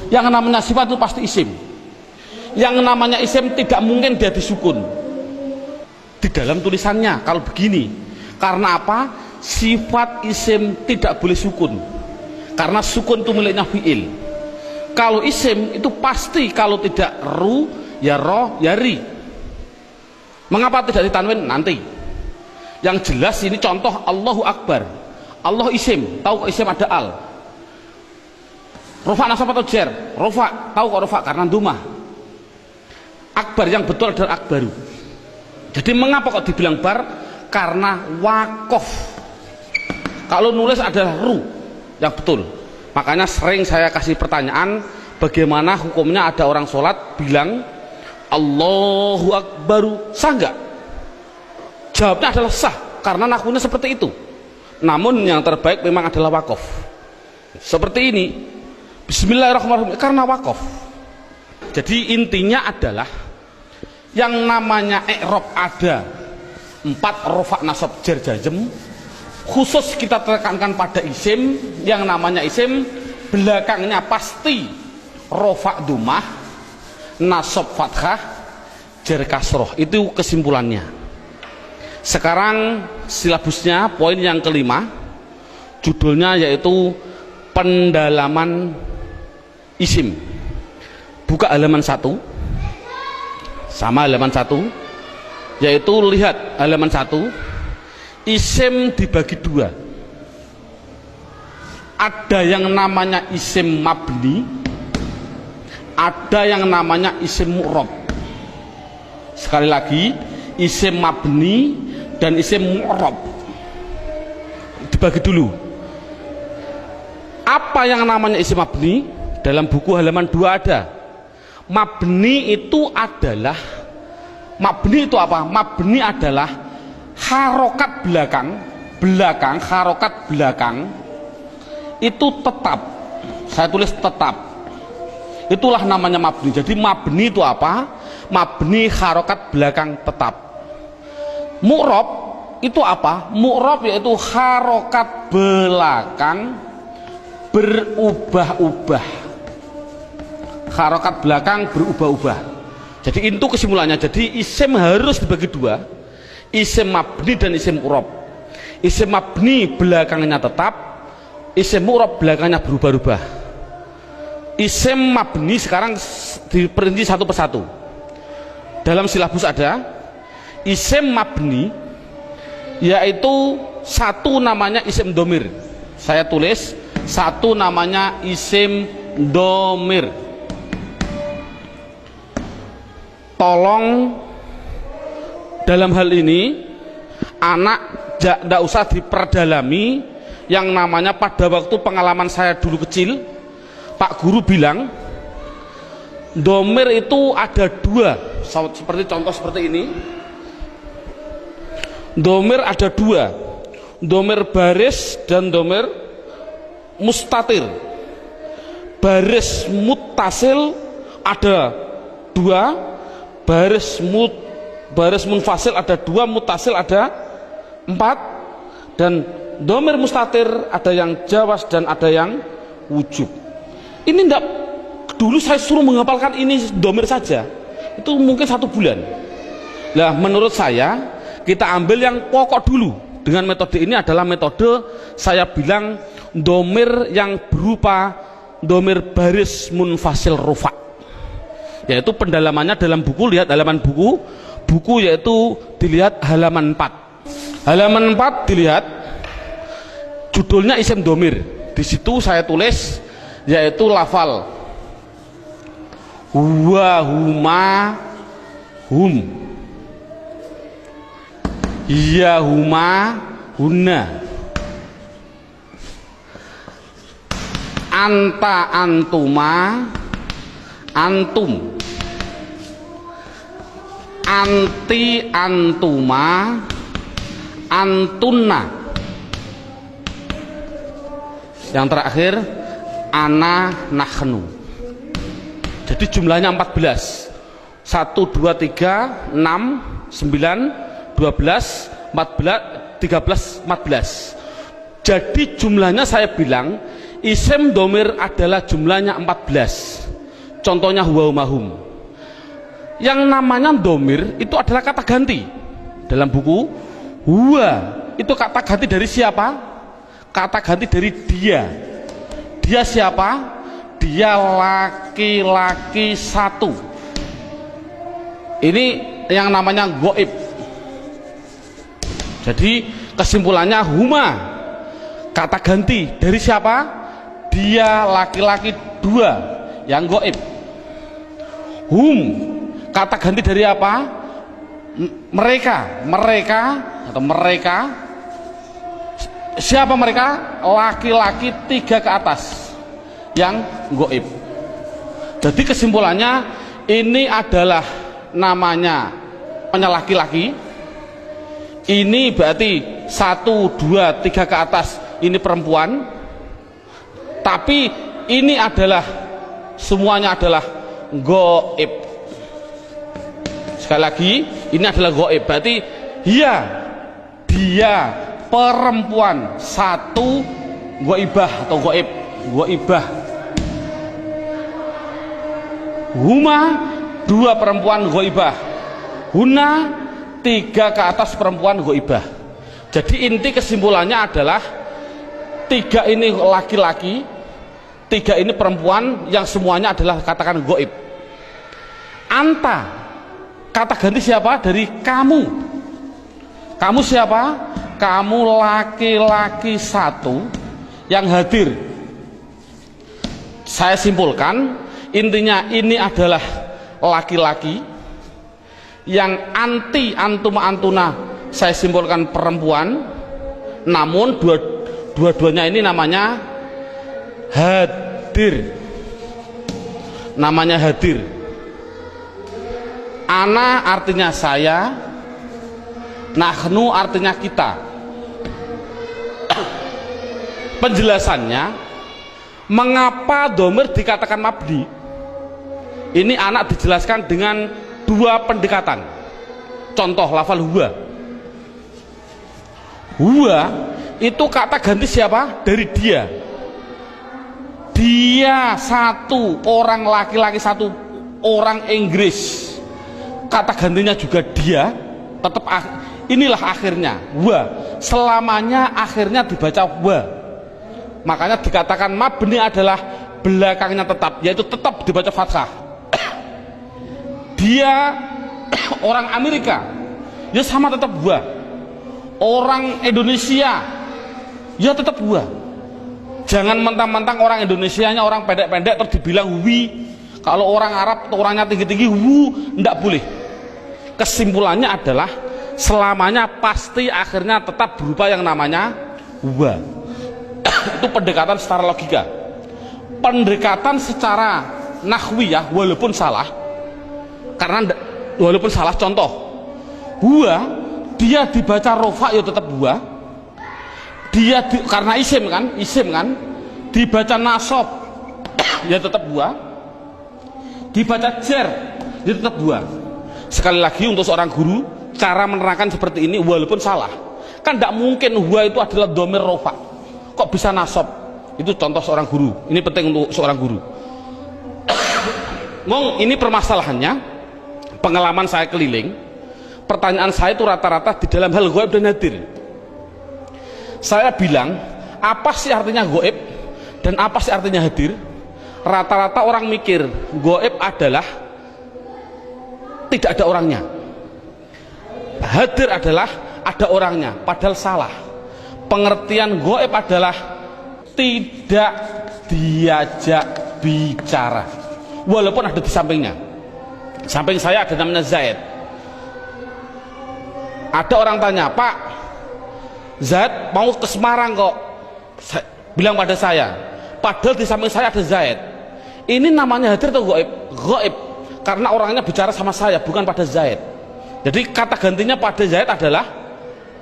Yang namanya sifat itu pasti isim. Yang namanya isim tidak mungkin dia disukun. Di dalam tulisannya kalau begini. Karena apa? Sifat isim tidak boleh sukun. Karena sukun itu miliknya fi'il. Kalau isim itu pasti kalau tidak ru, ya ro, ya ri. Mengapa tidak ditanwin? Nanti. Yang jelas ini contoh Allahu Akbar. Allah isim, tahu kok isim ada al. Rufa nasab atau jer? Rufa, tahu kok rufa? Karena dumah. Akbar yang betul adalah akbaru. Jadi mengapa kok dibilang bar? Karena wakof. Kalau nulis adalah ru yang betul. Makanya sering saya kasih pertanyaan, bagaimana hukumnya ada orang sholat bilang Allahu Akbaru, sah nggak? Jawabnya adalah sah, karena nakunya seperti itu. Namun yang terbaik memang adalah wakof. Seperti ini, Bismillahirrahmanirrahim, karena wakof. Jadi intinya adalah yang namanya i'rab ada 4 rofa nasab jar jazm. Khusus kita tekankan pada isim, yang namanya isim belakangnya pasti rofa dumah, nasab fathah, jar kasroh. Itu kesimpulannya. Sekarang silabusnya poin yang kelima, judulnya yaitu pendalaman isim. Buka halaman 1, sama halaman 1, yaitu lihat halaman 1, isim dibagi 2. Ada yang namanya isim mabni, ada yang namanya isim mu'rab. Sekali lagi, isim mabni dan isim mu'rab dibagi dulu. Apa yang namanya isim mabni? Dalam buku halaman 2 ada. Mabni itu adalah, mabni itu apa? Mabni adalah harokat belakang, harokat belakang itu tetap. Saya tulis tetap. Itulah namanya mabni. Jadi mabni itu apa? Mabni harokat belakang tetap. Mu'rab itu apa? Mu'rab yaitu harokat belakang berubah-ubah. Harokat belakang berubah-ubah. Jadi itu kesimpulannya. Jadi isim harus dibagi 2, isim mabni dan isim mu'rab. Isim mabni belakangnya tetap, isim mu'rab belakangnya berubah-ubah. Isim mabni sekarang diperinci satu persatu. Dalam silabus ada isim mabni, yaitu satu namanya isim domir. Saya tulis satu namanya isim domir. Tolong dalam hal ini anak tidak usah diperdalami. Yang namanya pada waktu pengalaman saya dulu kecil, Pak Guru bilang domir itu ada 2, seperti contoh seperti ini. Domir ada 2, domir baris dan domir mustatir. Baris muttasil ada 2, baris munfasil ada 2, muttasil ada 4, dan domir mustatir ada yang jawas dan ada yang wujub. Ini enggak, dulu saya suruh menghafalkan ini domir saja, itu mungkin 1 bulan. Nah, menurut saya kita ambil yang pokok dulu. Dengan metode ini adalah metode saya bilang domir yang berupa domir baris munfasil rufa, yaitu pendalamannya dalam buku. Lihat halaman buku yaitu dilihat halaman 4. Halaman 4 dilihat judulnya isim domir. Di situ saya tulis yaitu lafal huwa, huma, hum, ya, huma, hunna, anta, antuma, antum, anti, antuma, antunna. Yang terakhir ana, nahnu. Jadi jumlahnya 14. 1, 2, 3, 6, 9, 12, 14, 13, 14. Jadi jumlahnya saya bilang isim domir adalah jumlahnya 14. Contohnya huwa, mahum. Yang namanya domir itu adalah kata ganti. Dalam buku huwa itu kata ganti dari siapa? Kata ganti dari dia. Dia siapa? Dia laki-laki 1. Ini yang namanya goib. Jadi kesimpulannya huma kata ganti dari siapa? Dia laki-laki 2 yang goib. Hum kata ganti dari apa? Mereka atau mereka. Siapa mereka? Laki-laki 3 ke atas yang goib. Jadi kesimpulannya ini adalah namanya laki-laki. Ini berarti 1, 2, 3 ke atas ini perempuan. Tapi ini adalah semuanya adalah goib. Sekali lagi ini adalah goib. Berarti dia perempuan 1 goibah atau goib. Goibah. Huma 2 perempuan goibah. Huna 3 ke atas perempuan goibah. Jadi inti kesimpulannya adalah 3 ini laki-laki, Tiga ini perempuan yang semuanya adalah katakan goib. Anta, kata ganti siapa? Dari kamu. Kamu siapa? Kamu laki-laki satu yang hadir. Saya simpulkan, intinya ini adalah laki-laki yang anti antuma antuna, saya simpulkan perempuan, namun dua-duanya ini namanya hadir. Namanya hadir. Ana artinya saya, nahnu artinya kita. Penjelasannya, mengapa domir dikatakan mabdi? Ini anak dijelaskan dengan dua pendekatan. Contoh lafal huwa. Huwa itu kata ganti siapa? Dari dia. Dia satu orang laki-laki, satu orang Inggris. Kata gantinya juga dia. Tetap inilah akhirnya wa. Selamanya akhirnya dibaca wa. Makanya dikatakan mabni adalah belakangnya tetap, yaitu tetap dibaca fathah. Dia orang Amerika, ya sama tetap wa. Orang Indonesia, ya tetap wa. Jangan mentang-mentang orang Indonesianya orang pendek-pendek terus dibilang wi. Kalau orang Arab orangnya tinggi-tinggi wu, ndak boleh. Kesimpulannya adalah selamanya pasti akhirnya tetap berupa yang namanya wa. Itu pendekatan secara logika. Pendekatan secara nahwiyah walaupun salah, karena walaupun salah, contoh huwa dia dibaca rofa ya tetap huwa. Dia karena isim kan dibaca nasab ya tetap huwa, dibaca jar ya tetap huwa. Sekali lagi untuk seorang guru, cara menerangkan seperti ini walaupun salah, kan tidak mungkin huwa itu adalah domir rofa, kok bisa nasab. Itu contoh seorang guru, ini penting untuk seorang guru. Ngomong ini permasalahannya, pengalaman saya keliling, pertanyaan saya itu rata-rata di dalam hal goib dan hadir. Saya bilang, apa sih artinya goib dan apa sih artinya hadir? Rata-rata orang mikir goib adalah tidak ada orangnya, hadir adalah ada orangnya, padahal salah. Pengertian goib adalah tidak diajak bicara, walaupun ada di sampingnya. Samping saya ada namanya Zaid. Ada orang tanya, Pak Zaid mau ke Semarang kok, bilang pada saya, padahal di samping saya ada Zaid. Ini namanya hadir atau goib? Goib, karena orangnya bicara sama saya, bukan pada Zaid. Jadi kata gantinya pada Zaid adalah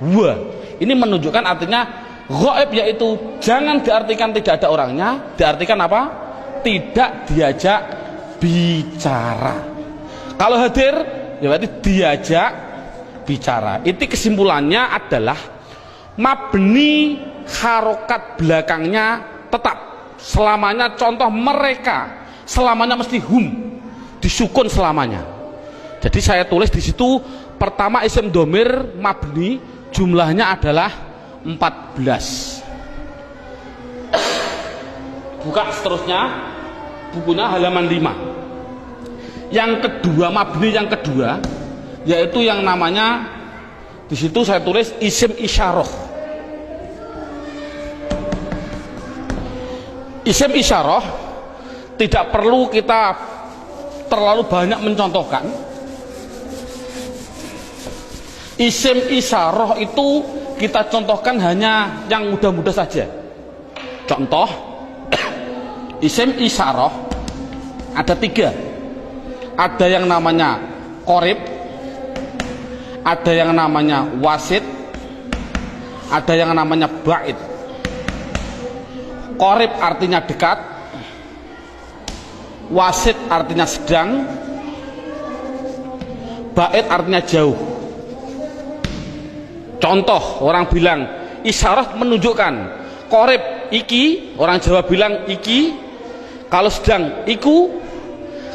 wa. Ini menunjukkan artinya goib, yaitu jangan diartikan tidak ada orangnya, diartikan apa? Tidak diajak bicara. Kalau hadir ya berarti diajak bicara. Itu kesimpulannya adalah mabni harokat belakangnya tetap selamanya. Contoh mereka selamanya mesti hum, disukun selamanya. Jadi saya tulis di situ pertama isim domir mabni jumlahnya adalah 14. Buka seterusnya bukunya halaman 5. Yang kedua mabni yang kedua yaitu yang namanya di situ saya tulis isim isyarah. Isim isyarah tidak perlu kita terlalu banyak mencontohkan. Isim isyarah itu kita contohkan hanya yang mudah-mudah saja. Contoh isim isyarah ada 3. Ada yang namanya qorib, ada yang namanya wasit, ada yang namanya ba'id. Qorib artinya dekat, wasit artinya sedang, ba'id artinya jauh. Contoh orang bilang isyarat menunjukkan qorib iki, orang Jawa bilang iki, kalau sedang iku,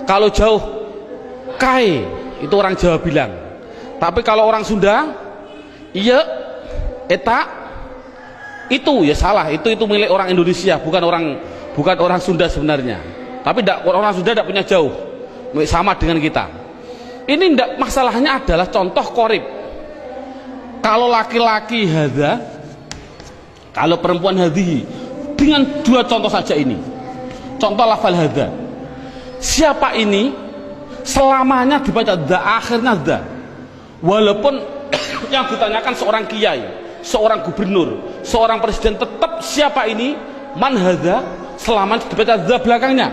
kalau jauh kai, itu orang Jawa bilang. Tapi kalau orang Sunda iya eta itu ya salah, itu milik orang Indonesia, bukan bukan orang Sunda sebenarnya, tapi orang Sunda tidak punya jauh, sama dengan kita. Ini tidak, masalahnya adalah contoh qorib. Kalau laki-laki hadza, kalau perempuan hadhihi, dengan dua contoh saja ini. Contoh lafal hadza, siapa ini selamanya dibaca dza, akhirnya dza, walaupun yang ditanyakan seorang kiai, seorang gubernur, seorang presiden, tetap siapa ini, man hadza, selamanya dibaca dza belakangnya,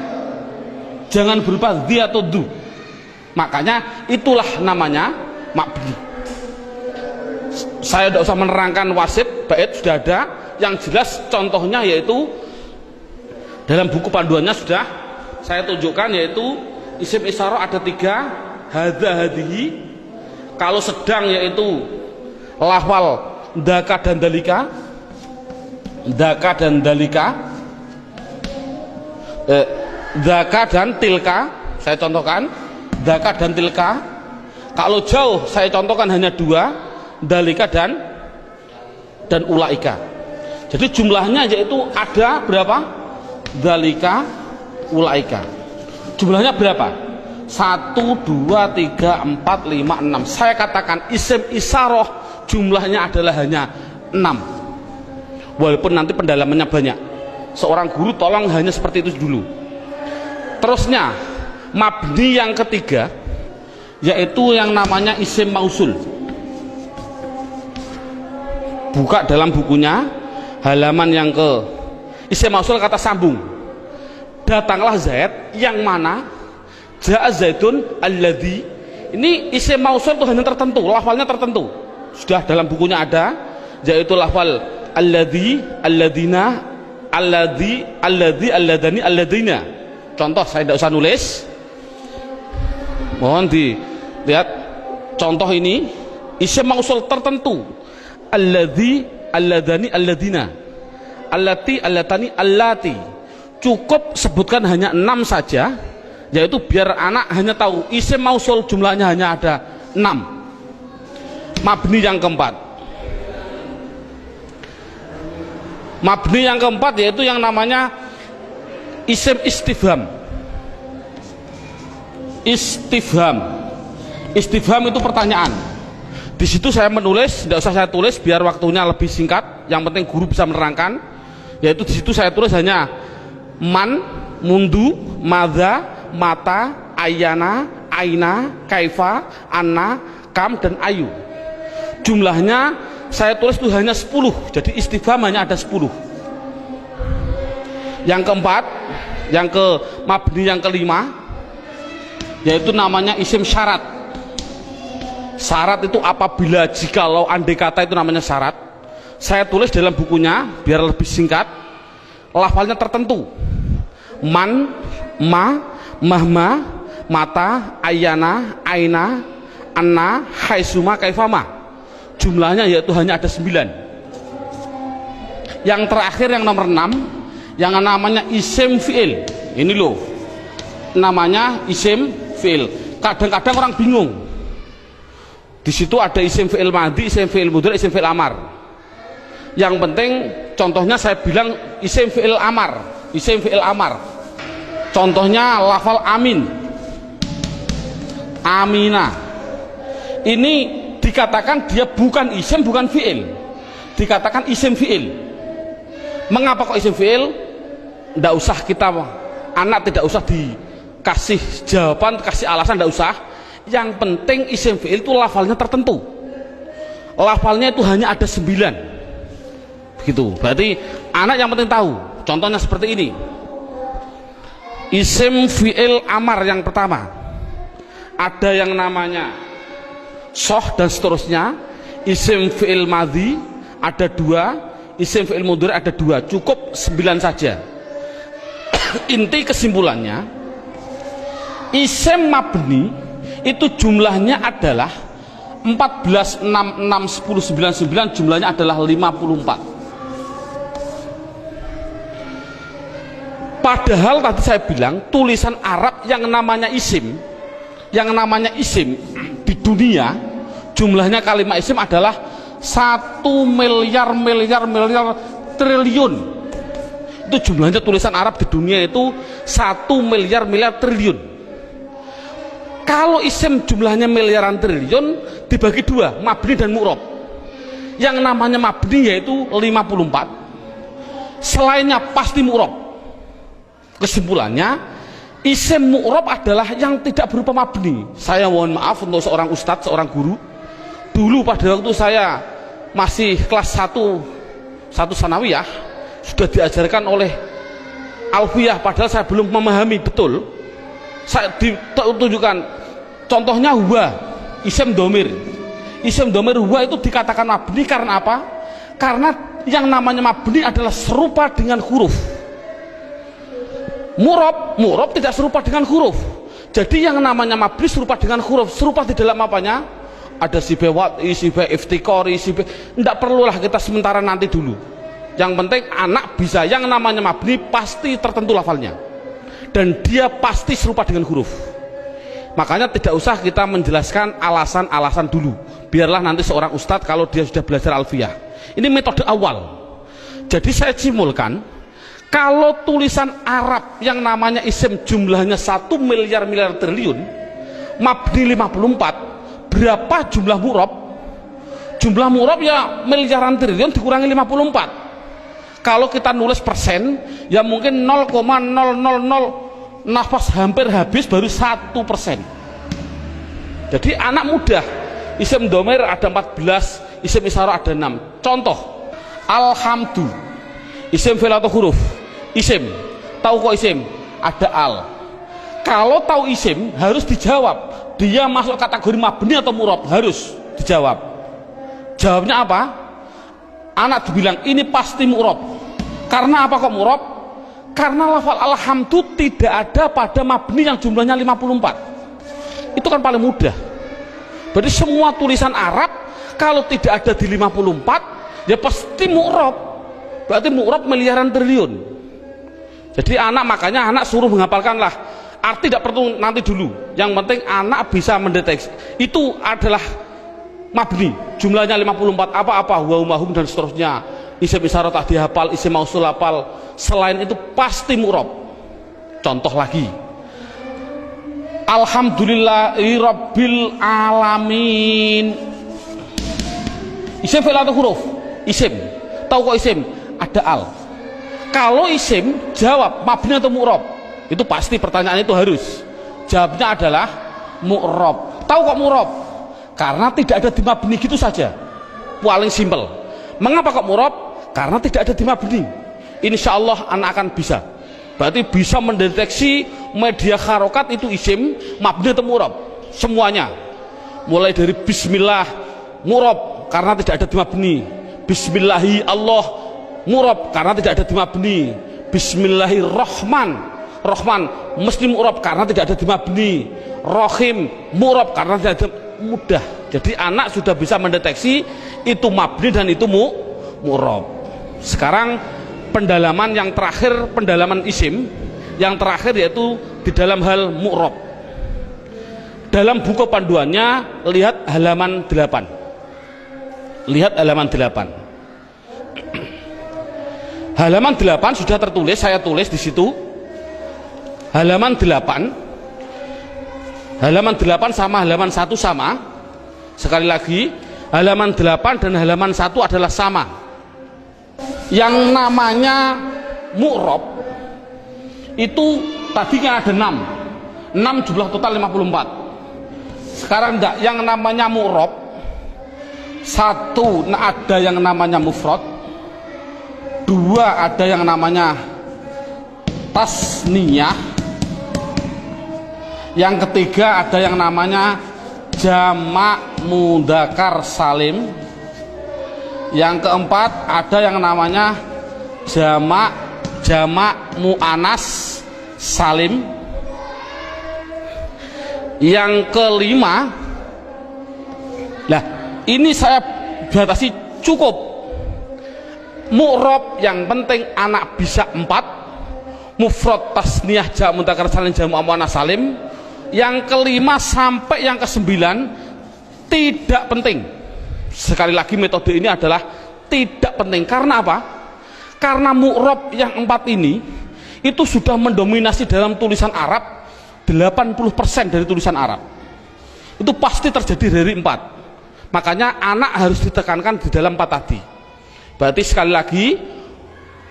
jangan berupa dzi atau du. Makanya itulah namanya mabni. Saya tidak usah menerangkan wasit, bait sudah ada. Yang jelas contohnya yaitu dalam buku panduannya sudah saya tunjukkan, yaitu isim isyarah ada 3, hadza hadhihi. Kalau sedang yaitu lafal daka dan dalika, daka dan dalika, daka dan tilka, saya contohkan daka dan tilka. Kalau jauh saya contohkan hanya 2, dalika dan ulaika. Jadi jumlahnya yaitu ada berapa? Dalika, ulaika. Jumlahnya berapa? 1, 2, 3, 4, 5, 6. Saya katakan isim isyarah jumlahnya adalah hanya 6. Walaupun nanti pendalamannya banyak. Seorang guru tolong hanya seperti itu dulu. Terusnya mabni yang ketiga yaitu yang namanya isim mausul. Buka dalam bukunya halaman yang ke isim mausul, kata sambung. Datanglah Zaid, yang mana ja'a Zaidun alladzi. Ini isim mausul itu hanya tertentu, lafalnya tertentu. Sudah dalam bukunya ada, yaitu lafal alladzi, alladzina, alladzi, alladani, alladina. Contoh saya tidak usah nulis, mohon dilihat contoh ini isim mausul tertentu. Alladzi, alladani, alladina, allati, allatani, allati. Cukup sebutkan hanya 6 saja, yaitu biar anak hanya tahu isim mausul jumlahnya hanya ada 6. Mabni yang keempat, mabni yang keempat yaitu yang namanya isim istifham. Istifham, istifham itu pertanyaan. Di situ saya menulis, tidak usah saya tulis biar waktunya lebih singkat. Yang penting guru bisa menerangkan. Yaitu di situ saya tulis hanya man, mundu, madza, mata, ayana, aina, kaifa, anna, kam, dan ayu. Jumlahnya saya tulis itu hanya 10. Jadi istifham hanya ada 10. Yang keempat, yang ke mabni yang kelima, yaitu namanya isim syarat. Syarat itu apabila, jikalau, andai kata, itu namanya syarat. Saya tulis dalam bukunya biar lebih singkat. Lafalnya tertentu. Man, ma, mahma, mata, ayana, aina, anna, haisuma, kaifama. Jumlahnya yaitu hanya ada 9. Yang terakhir yang nomor 6, yang namanya isim fi'il. Ini loh, namanya isim fi'il. Kadang-kadang orang bingung. Di situ ada isim fi'il madhi, isim fi'il mudhari, isim fi'il amar. Yang penting contohnya saya bilang isim fi'il amar, isim fi'il amar. Contohnya lafal amin, amina. Ini dikatakan dia bukan isim, bukan fi'il. Dikatakan isim fi'il. Mengapa kok isim fi'il? Tidak usah kita, anak tidak usah dikasih jawaban, kasih alasan, tidak usah. Yang penting isim fi'il itu lafalnya tertentu. Lafalnya itu hanya ada 9. Begitu. Berarti anak yang penting tahu. Contohnya seperti ini. Isim fi'il amar yang pertama. Ada yang namanya soh dan seterusnya. Isim fi'il madhi ada 2. Isim fi'il mudhari ada 2. Cukup 9 saja. Inti kesimpulannya, isim mabni itu jumlahnya adalah 14, 6, 6, 10, 9, 9. Jumlahnya adalah 54. Padahal tadi saya bilang tulisan Arab yang namanya isim, di dunia jumlahnya kalimat isim adalah 1 miliar triliun. Itu jumlahnya tulisan Arab di dunia itu 1 miliar triliun. Kalau isim jumlahnya miliaran triliun dibagi dua, mabni dan mu'rob. Yang namanya mabni yaitu 54, selainnya pasti mu'rob. Kesimpulannya, isim mu'rob adalah yang tidak berupa mabni. Saya mohon maaf untuk seorang ustadz, seorang guru. Dulu pada waktu saya masih kelas 1 sanawiyah, sudah diajarkan oleh alfiyah, padahal saya belum memahami betul. Saya ditunjukkan contohnya huwa, isim domir. Isim domir huwa itu dikatakan mabni karena apa? Karena yang namanya mabni adalah serupa dengan huruf. Mu'rob tidak serupa dengan huruf. Jadi yang namanya mabni serupa dengan huruf. Serupa di dalam apanya? Ada sibe wat'i, sibe iftikori, sibe. Tidak perlulah kita sementara, nanti dulu. Yang penting anak bisa, yang namanya mabni pasti tertentu lafalnya, dan dia pasti serupa dengan huruf. Makanya tidak usah kita menjelaskan alasan-alasan dulu, biarlah nanti seorang ustadz kalau dia sudah belajar alfiyah. Ini metode awal. Jadi saya simpulkan, kalau tulisan Arab yang namanya isim jumlahnya 1 miliar triliun, mabni 54, berapa jumlah mu'rob? Jumlah mu'rob ya miliaran triliun dikurangi 54. Kalau kita nulis persen, ya mungkin 0,000 nafas hampir habis baru 1%. Jadi anak mudah. Isim domir ada 14, isim isyarah ada 6. Contoh, alhamdu, isim fi'il atau huruf? Isim. Tahu kok isim? Ada al. Kalau tahu isim harus dijawab, dia masuk kategori mabni atau mu'rob, harus dijawab. Jawabnya apa? Anak dibilang ini pasti mu'rob. Karena apa kok mu'rob? Karena lafal alhamdu tidak ada pada mabni yang jumlahnya 54. Itu kan paling mudah. Berarti semua tulisan Arab kalau tidak ada di 54 ya pasti mu'rob. Berarti mu'rob miliaran triliun. Jadi makanya anak suruh menghafalkanlah. Arti tidak perlu nanti dulu. Yang penting anak bisa mendeteksi. Itu adalah mabni, jumlahnya 54, apa-apa, wa dan seterusnya. Isim isyarah tak dihafal, isim mausul hafal. Selain itu pasti mu'rob. Contoh lagi, alhamdulillahi rabbil alamin. Isim fi'il atau huruf? Isim. Tahu kok isim? Ada al. Kalau isim, jawab mabni atau mu'rob? Itu pasti, pertanyaan itu harus. Jawabnya adalah mu'rob. Tahu kok mu'rob? Karena tidak ada di mabni, gitu saja. Paling simpel. Mengapa kok mu'rob? Karena tidak ada di mabni. Insya Allah anak akan bisa. Berarti bisa mendeteksi media harokat itu isim, mabni atau mu'rob. Semuanya. Mulai dari bismillah, mu'rob karena tidak ada di mabni. Bismillahi Allah, mu'rob karena tidak ada di mabni. Bismillahirrahman, Rahman mesti mu'rob karena tidak ada di mabni. Rohim mu'rob karena tidak ada. Mudah. Jadi anak sudah bisa mendeteksi itu mabni dan itu mu'rob. Sekarang pendalaman yang terakhir, pendalaman isim yang terakhir yaitu di dalam hal mu'rob. Dalam buku panduannya lihat halaman 8. Lihat halaman 8. Halaman 8 sudah tertulis, saya tulis di situ. Halaman 8. Halaman 8 sama halaman 1 sama. Sekali lagi, halaman 8 dan halaman 1 adalah sama. Yang namanya mu'rob itu tadinya ada 6. 6 jumlah total 54. Sekarang enggak, yang namanya mu'rob 1 ada yang namanya mufrad, 2 ada yang namanya tasniyah, yang ketiga ada yang namanya jamak mudzakkar salim, yang keempat ada yang namanya jamak muannas salim, yang kelima, nah ini saya batasi cukup mu'rob, yang penting anak bisa 4, mufrad tasniyah jamak mudzakkar salim jamak muannas salim. Yang kelima sampai yang ke-9 tidak penting. Sekali lagi metode ini adalah tidak penting. Karena apa? Karena mu'rob yang 4 ini itu sudah mendominasi dalam tulisan Arab, 80% dari tulisan Arab itu pasti terjadi dari 4. Makanya anak harus ditekankan di dalam 4 tadi. Berarti sekali lagi,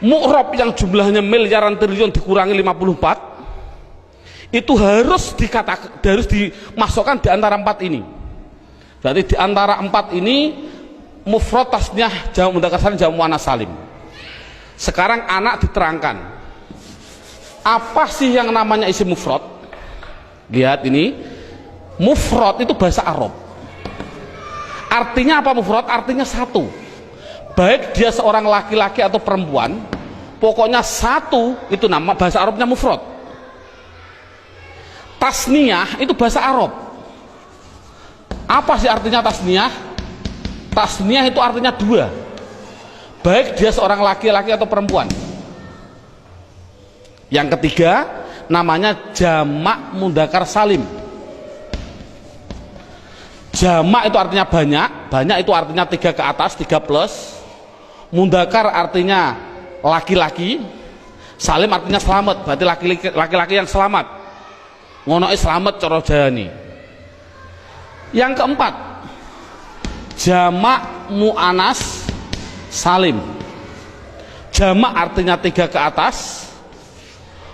mu'rob yang jumlahnya miliaran triliun dikurangi 54 itu harus dimasukkan di antara 4 ini. Berarti di antara 4 ini mufrad, tasniyah, jamak mudzakkar salim, jamak muannats salim. Sekarang anak diterangkan apa sih yang namanya isim mufrad. Lihat ini, mufrad itu bahasa Arab. Artinya apa mufrad? Artinya satu. Baik dia seorang laki-laki atau perempuan, pokoknya satu, itu nama bahasa Arabnya mufrad. Tasniyah itu bahasa Arab. Apa sih artinya tasniyah? Tasniyah itu artinya 2. Baik dia seorang laki-laki atau perempuan. Yang ketiga namanya jamak mudzakkar salim. Jamak itu artinya banyak, banyak itu artinya 3 ke atas, 3 plus. Mudzakkar artinya laki-laki, salim artinya selamat, berarti laki-laki yang selamat. Ngonoke selamat cara jayane. Yang keempat, jamak muannats salim. Jamak artinya 3 ke atas,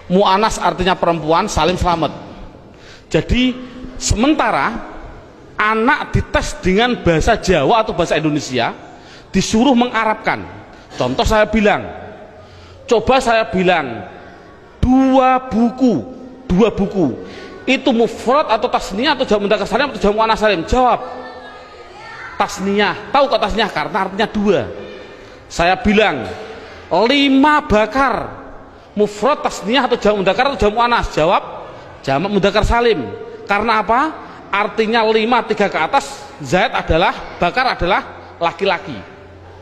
muannats artinya perempuan, salim selamat. Jadi sementara anak dites dengan bahasa Jawa atau bahasa Indonesia, disuruh mengarabkan. Contoh saya bilang, coba saya bilang 2 buku itu mufrad atau tasniyah atau jamak mudzakkar salim atau jamak muannats salim? Jawab tasniyah. Tahu kok tasniyah? Karena artinya 2. Saya bilang 5 bakar, mufrad, tasniyah atau jamak mudzakkar atau jamak muannats? Jawab jamak mudzakkar salim. Karena apa? Artinya 5 3 ke atas, zaid adalah, bakar adalah laki-laki.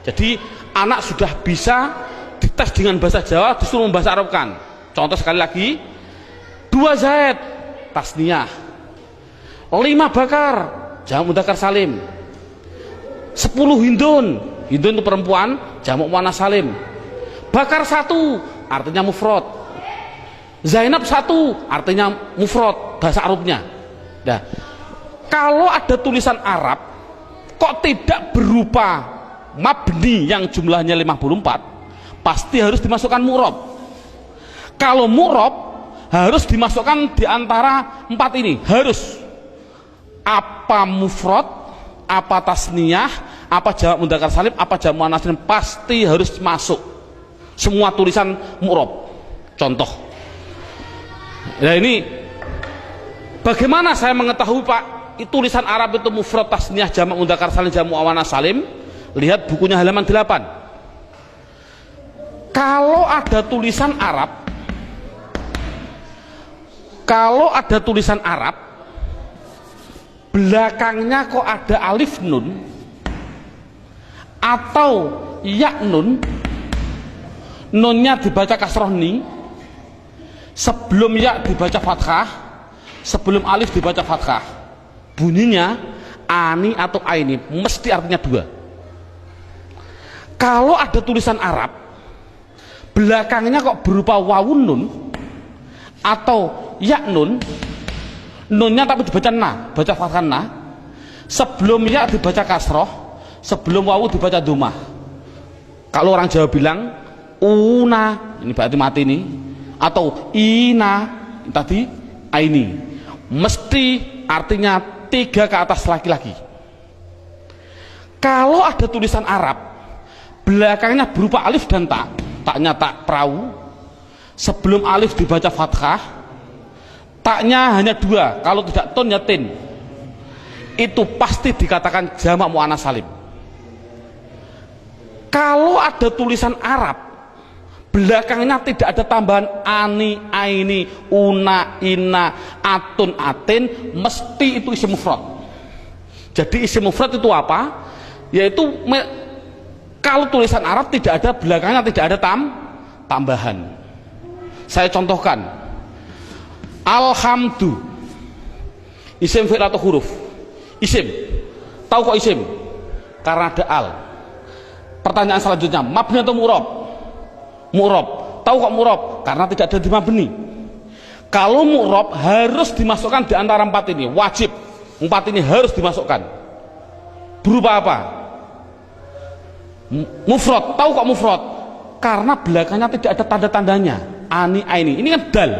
Jadi anak sudah bisa dites dengan bahasa Jawa, disuruh membahasa Arabkan. Contoh sekali lagi, 2 zaid tasniyah, 5 bakar jamak mudzakkar salim, 10 hindun itu perempuan, jamak muannats salim. Bakar 1 artinya mufrad, Zainab 1 artinya mufrad bahasa Arabnya. Nah, kalau ada tulisan Arab kok tidak berupa mabni yang jumlahnya 54, pasti harus dimasukkan mu'rob. Kalau mu'rob harus dimasukkan di antara 4 ini, harus apa mufrad, apa tasniyah, apa jamak mudzakkar salim, apa jamak muannats salim, pasti harus masuk semua tulisan mu'rob. Contoh, nah ini bagaimana saya mengetahui Pak tulisan Arab itu mufrad, tasniyah, jamak mudzakkar salim, jamak muannats salim? Lihat bukunya halaman 8. Kalau ada tulisan Arab, belakangnya kok ada alif nun atau ya nun, nunnya dibaca kasroh ni, sebelum ya dibaca fathah, sebelum alif dibaca fathah, bunyinya ani atau aini, mesti artinya 2. Kalau ada tulisan Arab belakangnya kok berupa wawun nun atau ya nun, nunnya tapi dibaca na, baca fathah na, sebelum ya dibaca kasroh, sebelum wawu dibaca dhammah. Kalau orang Jawa bilang una, ini berarti mati ini, atau ina tadi aini, mesti artinya 3 ke atas laki-laki. Kalau ada tulisan Arab belakangnya berupa alif dan ta, taknya tak perahu, sebelum alif dibaca fathah, taknya hanya 2, kalau tidak ton ya tin, itu pasti dikatakan jamak muannats salim. Kalau ada tulisan Arab belakangnya tidak ada tambahan ani, aini, una, ina, atun, atin, mesti itu isim mufrad. Jadi isim mufrad itu apa? Yaitu kalau tulisan Arab tidak ada belakangnya tidak ada tambahan. Saya contohkan, alhamdu, isim fi'il atau huruf? Isim. Tahu kok isim? Karena ada al. Pertanyaan selanjutnya, mabni atau mu'rob? mu'rob. Tahu kok mu'rob? Karena tidak ada di mabni. Kalau mu'rob harus dimasukkan di antara 4 ini, wajib 4 ini harus dimasukkan. Berupa apa? Mufrad. Tahu kok mufrad? Karena belakangnya tidak ada tanda-tandanya. Ani, aini. Ini kan dal.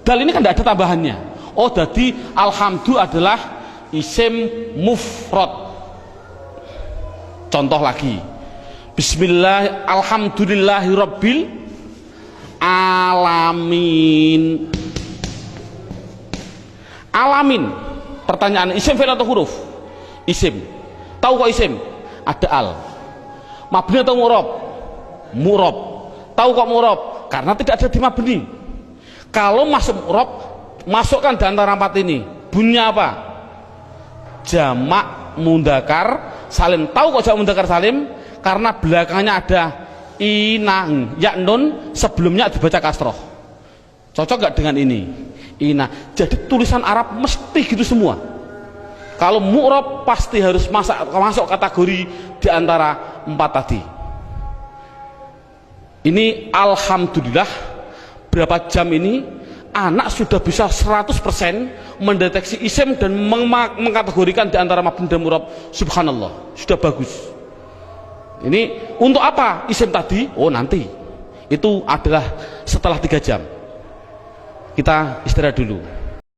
Dal ini kan tidak ada tambahannya. Oh, jadi alhamdu adalah isim mufrad. Contoh lagi. Bismillah, alhamdulillahirabbil alamin. Alamin. Pertanyaan, isim fi'il atau huruf? Isim. Tahu kok isim? Ada al. Mabni atau mu'rob? Mu'rob. Tahu kok mu'rob? Karena tidak ada di mabni. Kalau masuk mu'rob, masukkan di antara 4 ini. Bunyinya apa? Jamak mudzakkar salim. Tahu kok jamak mudzakkar salim? Karena belakangnya ada inang, ya nun, sebelumnya dibaca kasroh. Cocok gak dengan ini? Ina. Jadi tulisan Arab mesti gitu semua. Kalau mu'rob pasti harus masuk kategori di antara 4 tadi. Ini alhamdulillah berapa jam ini anak sudah bisa 100% mendeteksi isim dan mengkategorikan di antara mabni dan mu'rob. Subhanallah, sudah bagus. Ini untuk apa isim tadi? Oh, nanti. Itu adalah setelah 3 jam. Kita istirahat dulu.